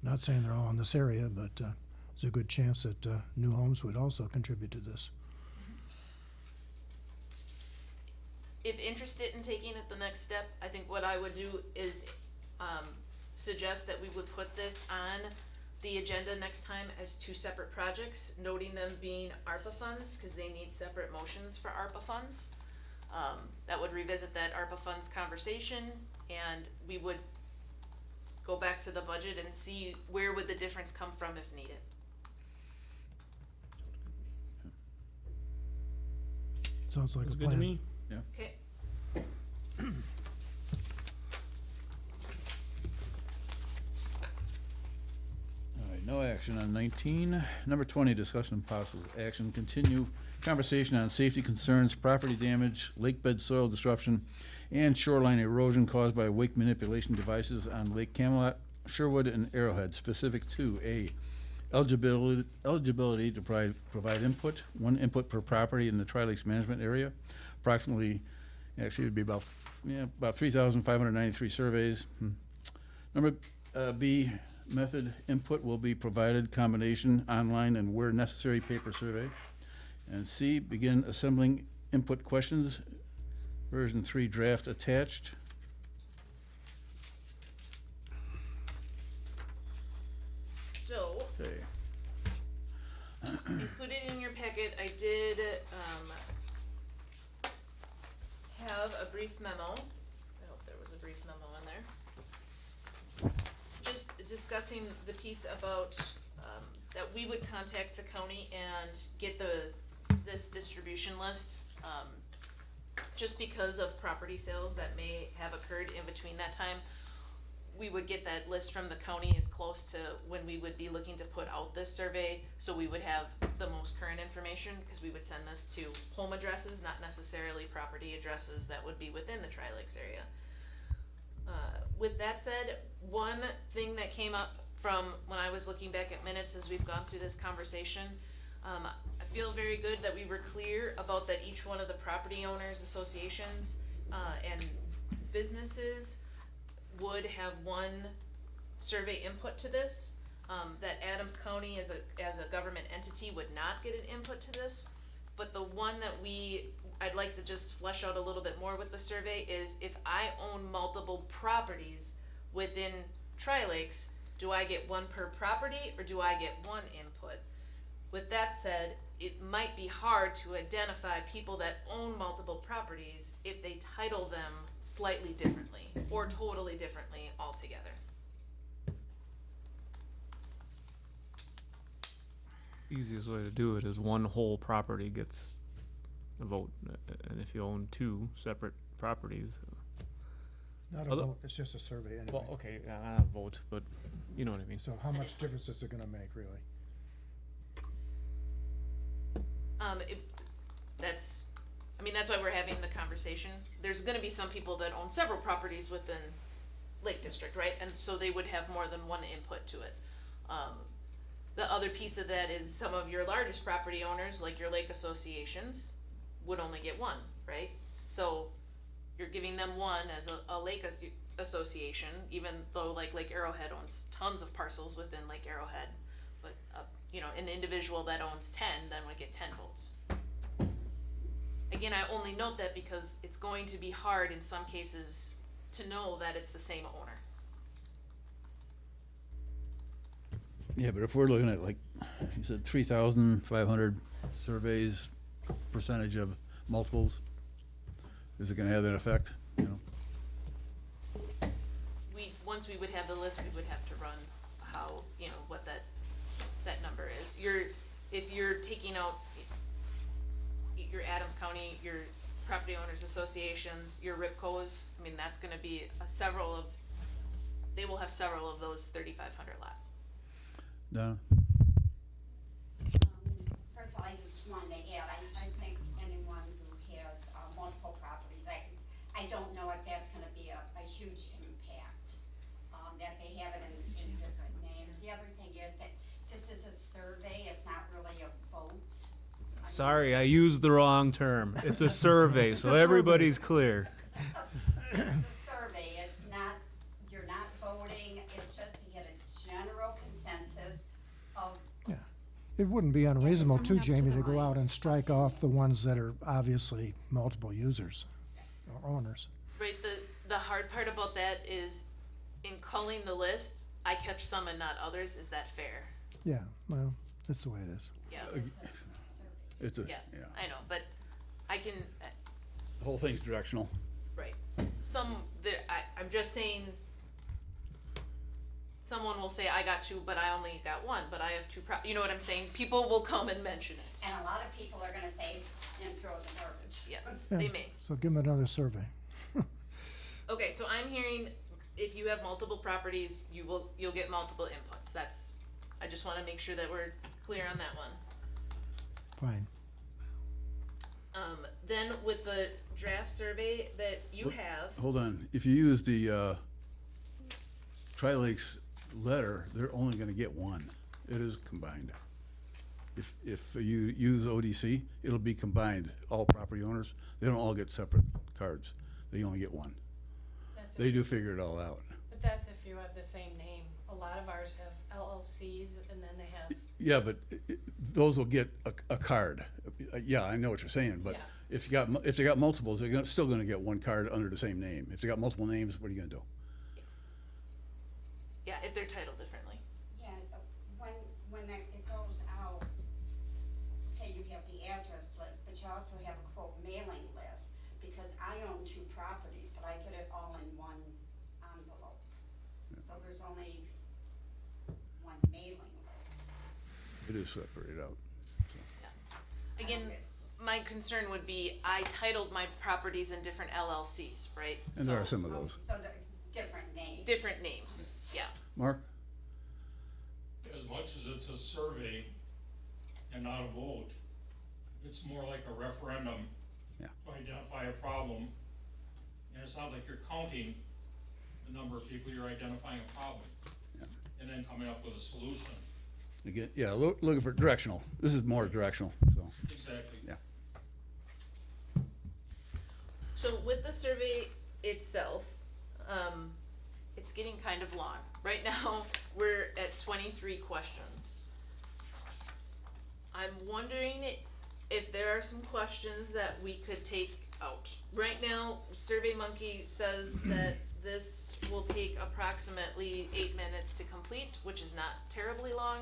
Not saying they're all in this area, but there's a good chance that new homes would also contribute to this. If interested in taking it the next step, I think what I would do is suggest that we would put this on the agenda next time as two separate projects, noting them being ARPA funds, because they need separate motions for ARPA funds. That would revisit that ARPA funds conversation, and we would go back to the budget and see where would the difference come from if needed. Sounds like That's a good to plan. me. Okay. All right, no action on 19. Number 20, discussion and possible action, continue conversation on safety concerns, property damage, lake bed soil disruption, and shoreline erosion caused by wake manipulation devices on Lake Camelot, Sherwood, and Arrowhead, specific to A, eligibility to provide input, one input per property in the Tri-Lakes Management Area, approximately, actually it'd be about 3,593 surveys. Number B, method input will be provided, combination online and where necessary paper survey. And C, begin assembling input questions, version 3 draft attached. So, Okay. included in your packet, I did have a brief memo. I hope there was a brief memo in there. Just discussing the piece about that we would contact the county and get this distribution list. Just because of property sales that may have occurred in between that time, we would get that list from the county as close to when we would be looking to put out this survey, so we would have the most current information, because we would send this to home addresses, not necessarily property addresses that would be within the Tri-Lakes area. With that said, one thing that came up from when I was looking back at minutes as we've gone through this conversation, I feel very good that we were clear about that each one of the property owners associations and businesses would have one survey input to this, that Adams County as a government entity would not get an input to this. But the one that I'd like to just flesh out a little bit more with the survey is, if I own multiple properties within Tri-Lakes, do I get one per property or do I get one input? With that said, it might be hard to identify people that own multiple properties if they title them slightly differently or totally differently altogether. Easiest way to do it is one whole property gets a vote. And if you own two separate properties, It's not a Although- vote, it's just a survey anyway. well, okay, not a vote, but you know what I mean. So how much difference is it gonna make, really? If, that's, I mean, that's why we're having the conversation. There's gonna be some people that own several properties within Lake District, right? And so they would have more than one input to it. The other piece of that is some of your largest property owners, like your lake associations, would only get one, right? So you're giving them one as a lake association, even though like Lake Arrowhead owns tons of parcels within Lake Arrowhead. But, you know, an individual that owns 10 then would get 10 votes. Again, I only note that because it's going to be hard in some cases to know that it's the same owner. Yeah, but if we're looking at like, you said 3,500 surveys, percentage of multiples, is it gonna have that effect, you know? Once we would have the list, we would have to run how, you know, what that number is. If you're taking out your Adams County, your property owners associations, your RIPCOs, I mean, that's gonna be they will have several of those 3,500 lots. Donna? First of all, I just wanted to add, I think anyone who has multiple properties, I don't know if that's gonna be a huge impact, that they have it in different names. The other thing is that this is a survey, it's not really a vote. I mean, Sorry, I used the wrong term. It's a survey, so everybody's clear. It's a survey, it's not, you're not voting, it's just to get a general consensus of Yeah. It wouldn't be unreasonable too, Coming up to Jamie, the to go line. out and strike off the ones that are obviously multiple users or owners. Right, the hard part about that is in culling the list, I catch some and not others. Is that fair? Yeah, well, that's the way it is. Yeah, It's a, yeah, yeah, I know, but I can, the whole thing's directional. right. I'm just saying, someone will say, I got two, but I only got one, but I have two you know what I'm saying? People will come and mention it. and a lot of people are gonna say, and throw the garbage. Yeah, Yeah. they may. So give them another survey. Okay, so I'm hearing if you have multiple properties, you'll get multiple inputs. I just wanna make sure that we're clear on that one. Fine. Then with the draft survey that you What- have, Hold on, if you use the, Tri-Lakes letter, they're only gonna get one. It is combined. If you use ODC, it'll be combined, all property owners, they don't all get separate cards, they only get one. That's They do figure it all out. But that's if you have the same name. A lot of ours have LLCs and then they have, Yeah, but those will get a card. Yeah, I know what you're saying, but Yeah. if they got multiples, they're still gonna get one card under the same name. If they got multiple names, what are you gonna do? yeah, if they're titled differently. Yeah, when it goes out, okay, you have the address list, but you also have a quote mailing list, because I own two properties, but I get it all in one envelope. So there's only one mailing list. It is separated out. Again, my concern would be I titled my properties in different LLCs, right? And there are So, some of those. So they're different names. different names, yeah. Mark? As much as it's a survey and not a vote, it's more like a referendum Yeah. to identify a problem. And it's not like you're counting the number of people, you're identifying a problem. Yeah. And then coming up with a solution. Again, yeah, looking for directional. This is more directional, so, Exactly. yeah. So with the survey itself, it's getting kind of long. Right now, we're at 23 questions. I'm wondering if there are some questions that we could take out. Right now, SurveyMonkey says that this will take approximately 8 minutes to complete, which is not terribly long,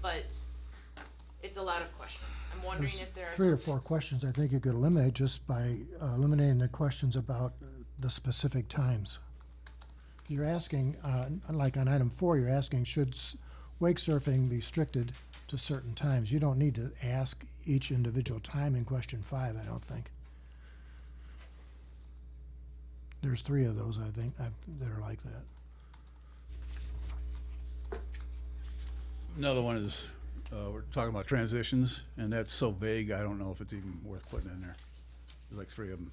but it's a lot of questions. I'm wondering There's if there are 3 or some- 4 questions I think you could eliminate just by eliminating the questions about the specific times. You're asking, like on item 4, you're asking, should wake surfing be restricted to certain times? You don't need to ask each individual time in question 5, I don't think. There's 3 of those, I think, that are like that. Another one is, we're talking about transitions, and that's so vague, I don't know if it's even worth putting in there. There's like 3 of them.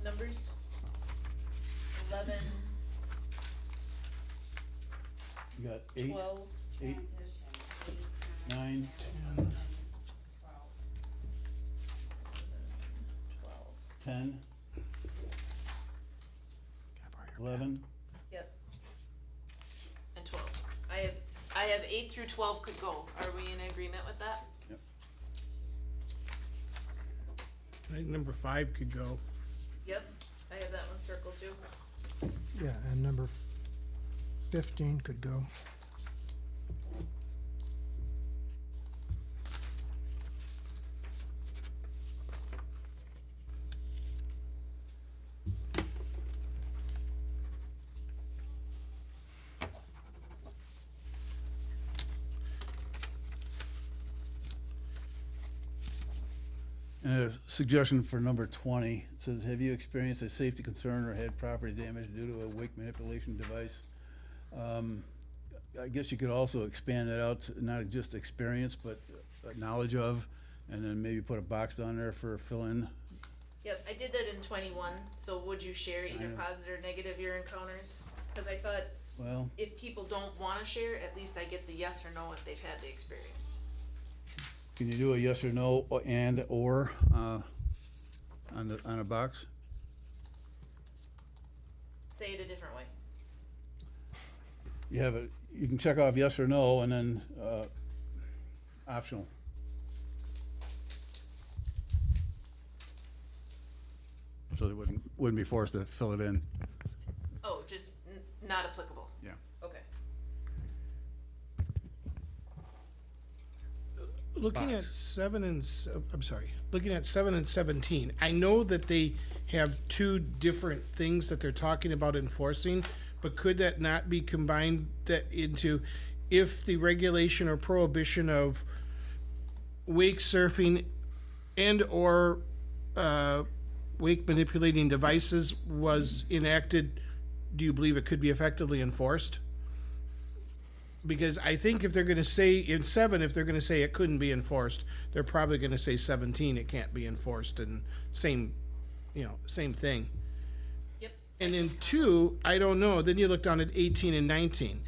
Numbers? 11, You got 8, 12, 8, 9, 12. 10, 11. Yep. And 12. I have 8 through 12 could go. Are we in agreement with that? I think number 5 could go. Yep. I have that one circled too. Yeah, and number 15 could go. And a suggestion for number 20, it says, have you experienced a safety concern or had property damage due to a wake manipulation device? I guess you could also expand that out, to not just experience, but knowledge of, and then maybe put a box down there for fill-in. Yep, I did that in 21. So would you share either know. positive or negative your encounters? Because I thought Well, if people don't want to share, at least I get the yes or no if they've had the experience. can you do a yes or no and or on a box? Say it a different way. You can check off yes or no and then optional. So they wouldn't be forced to fill it in. Oh, just not applicable. Yeah. Okay. Looking at 7 and, I'm sorry, looking at 7 and 17, I know that they have 2 different things that they're talking about enforcing, but could that not be combined that into if the regulation or prohibition of wake surfing and or wake manipulating devices was enacted, do you believe it could be effectively enforced? Because I think if they're gonna say, in 7, if they're gonna say it couldn't be enforced, they're probably gonna say 17, it can't be enforced, and same thing. Yep. And in 2, I don't know, then you look down at 18 and 19.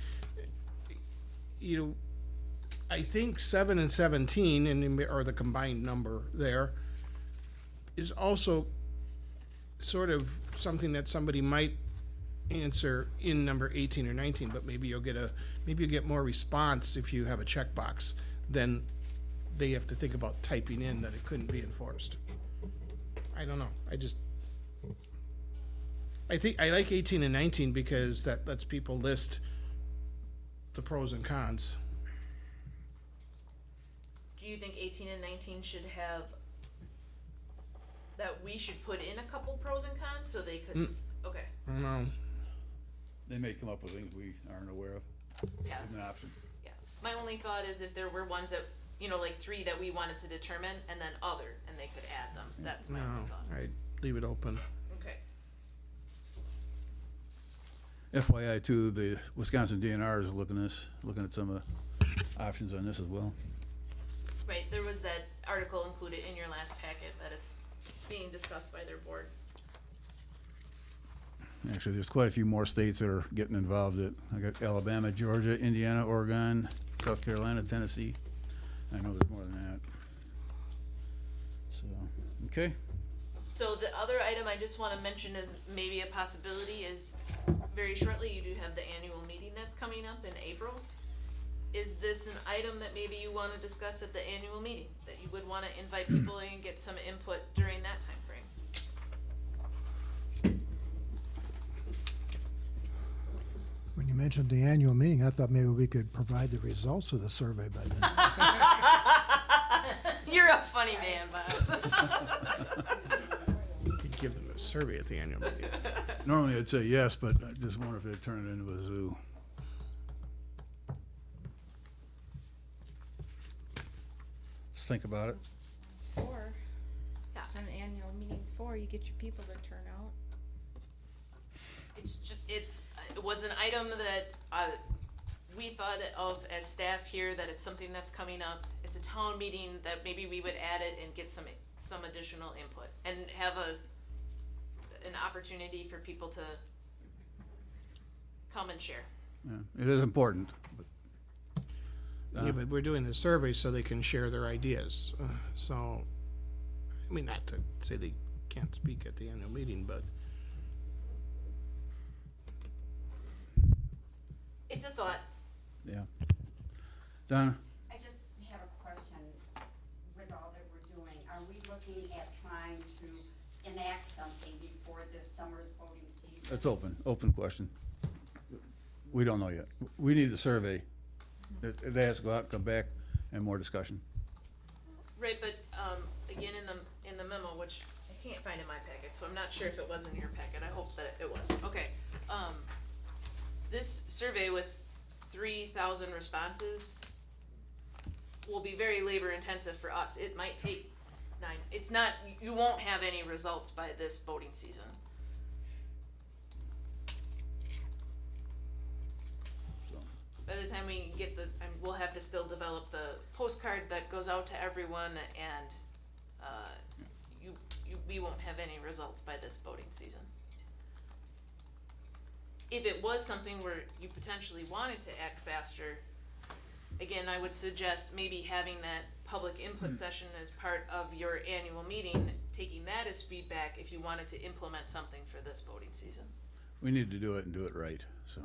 You know, I think 7 and 17, or the combined number there, is also sort of something that somebody might answer in number 18 or 19, but maybe you get more response if you have a checkbox than they have to think about typing in that it couldn't be enforced. I don't know. I think I like 18 and 19 because that lets people list the pros and cons. Do you think 18 and 19 should have, that we should put in a couple pros and cons so they could, okay, I don't know. They may come up with things we aren't aware of. yeah, As an option. yeah. My only thought is if there were ones that, like 3 that we wanted to determine and then other, and they could add them, that's my No, only thought. I'd leave it open. Okay, FYI too, the Wisconsin DNR is looking at some options on this as well. right, there was that article included in your last packet that it's being discussed by their board. Actually, there's quite a few more states that are getting involved. I got Alabama, Georgia, Indiana, Oregon, South Carolina, Tennessee. I know there's more than that. So, okay. So the other item I just wanna mention is maybe a possibility is, very shortly, you do have the annual meeting that's coming up in April. Is this an item that maybe you wanna discuss at the annual meeting, that you would wanna invite people in and get some input during that time frame? When you mentioned the annual meeting, I thought maybe we could provide the results of the survey by then. You're a funny man, Bob. You could give them a survey at the annual meeting. Normally I'd say yes, but I just wonder if they'd turn it into a zoo. think about it. It's four. Yeah. It's an annual meeting's four, you get your people to turn out. It's just, it was an item that, we thought of as staff here, that it's something that's coming up. It's a town meeting that maybe we would add it and get some additional input and have an opportunity for people to come and share. Yeah, it is important. Yeah, but we're doing the survey so they can share their ideas. So, I mean, not to say they can't speak at the annual meeting, but It's a thought. Yeah. Donna? I just have a question with all that we're doing. Are we looking at trying to enact something before this summer's voting season? It's open question. We don't know yet. We need the survey. It has to go out, come back, and more discussion. Right, but, again, in the memo, which I can't find in my packet, so I'm not sure if it was in your packet, I hope that it was, okay. This survey with 3,000 responses will be very labor intensive for us. It might take you won't have any results by this voting season. So, By the time we get we'll have to still develop the postcard that goes out to everyone, and we won't have any results by this voting season. If it was something where you potentially wanted to act faster, again, I would suggest maybe having that public input session as part of your annual meeting, taking that as feedback if you wanted to implement something for this voting season. we need to do it and do it right, so.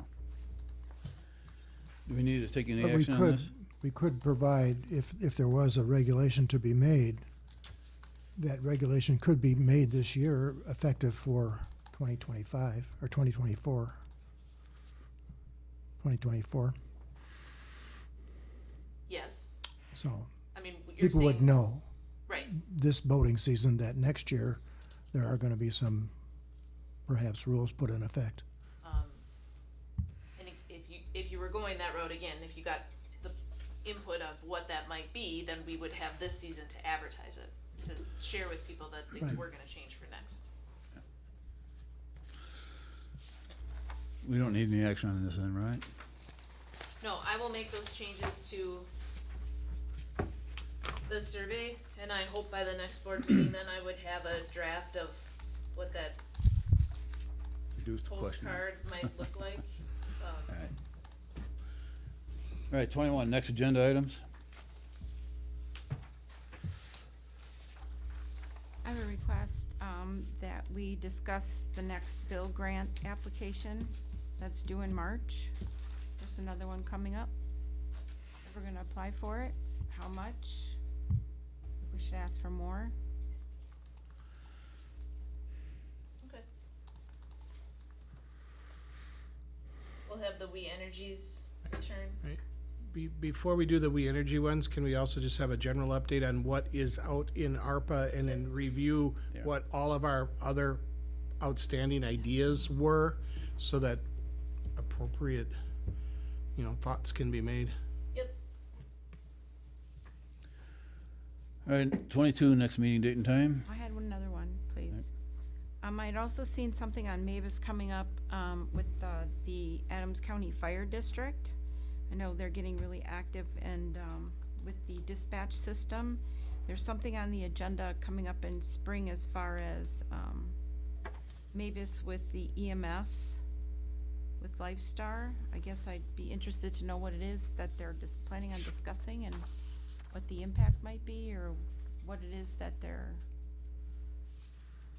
Do we need to take any But we action on could, this? we could provide, if there was a regulation to be made, that regulation could be made this year, effective for 2025, or 2024. 2024, Yes, so I mean, you're people would saying, know right, this voting season that next year, there are gonna be some, perhaps, rules put in effect. and if you were going that road again, if you got the input of what that might be, then we would have this season to advertise it, to share with people that things Right. were gonna change for next. We don't need any action on this then, right? No, I will make those changes to the survey, and I hope by the next board meeting, then I would have a draft of what that Reduce the question. postcard might look like. All right. All right, 21, next agenda items. I have a request, that we discuss the next bill grant application that's due in March. There's another one coming up. If we're gonna apply for it, how much? We should ask for more. Okay. We'll have the We Energies return. before we do the We Energy ones, can we also just have a general update on what is out in ARPA and then review Yeah. what all of our other outstanding ideas were, so that appropriate, thoughts can be made? Yep. All right, 22, next meeting date and time. I had another one, please. I'd also seen something on Mavis coming up, with the Adams County Fire District. I know they're getting really active and, with the dispatch system. There's something on the agenda coming up in spring as far as, Mavis with the EMS with Lifestar. I guess I'd be interested to know what it is that they're just planning on discussing and what the impact might be, or what it is that they're,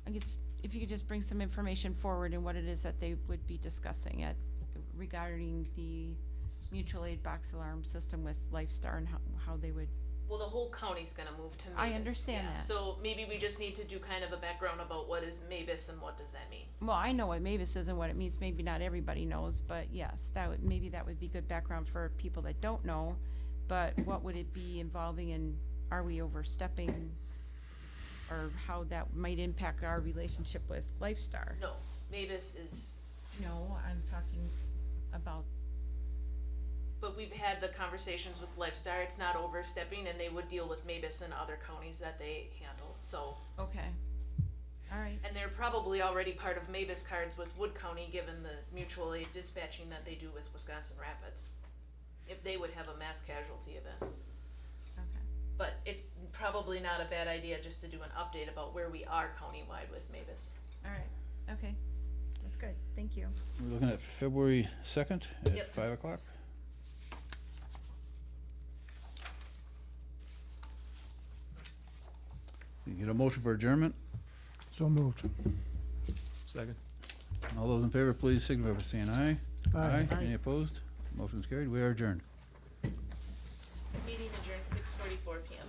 I guess, if you could just bring some information forward and what it is that they would be discussing regarding the mutual aid box alarm system with Lifestar and how they would. Well, the whole county's gonna move to Mavis. I understand yeah. that. So maybe we just need to do kind of a background about what is Mavis and what does that mean. Well, I know what Mavis is and what it means. Maybe not everybody knows, but yes, maybe that would be good background for people that don't know. But what would it be involving, and are we overstepping, or how that might impact our relationship with Lifestar? No, Mavis is, No, I'm talking about but we've had the conversations with Lifestar, it's not overstepping, and they would deal with Mavis and other counties that they handle, so. Okay. All right. And they're probably already part of Mavis cards with Wood County, given the mutual aid dispatching that they do with Wisconsin Rapids. If they would have a mass casualty event. Okay. But it's probably not a bad idea just to do an update about where we are countywide with Mavis. All right. Okay. That's good. Thank you. We're looking at February 2nd at Yep. 5 o'clock. You get a motion for adjournment? So moved. Second. All those in favor, please signify by saying aye. Aye. Any opposed? Motion's carried. We are adjourned. Meeting adjourned 6:44 PM.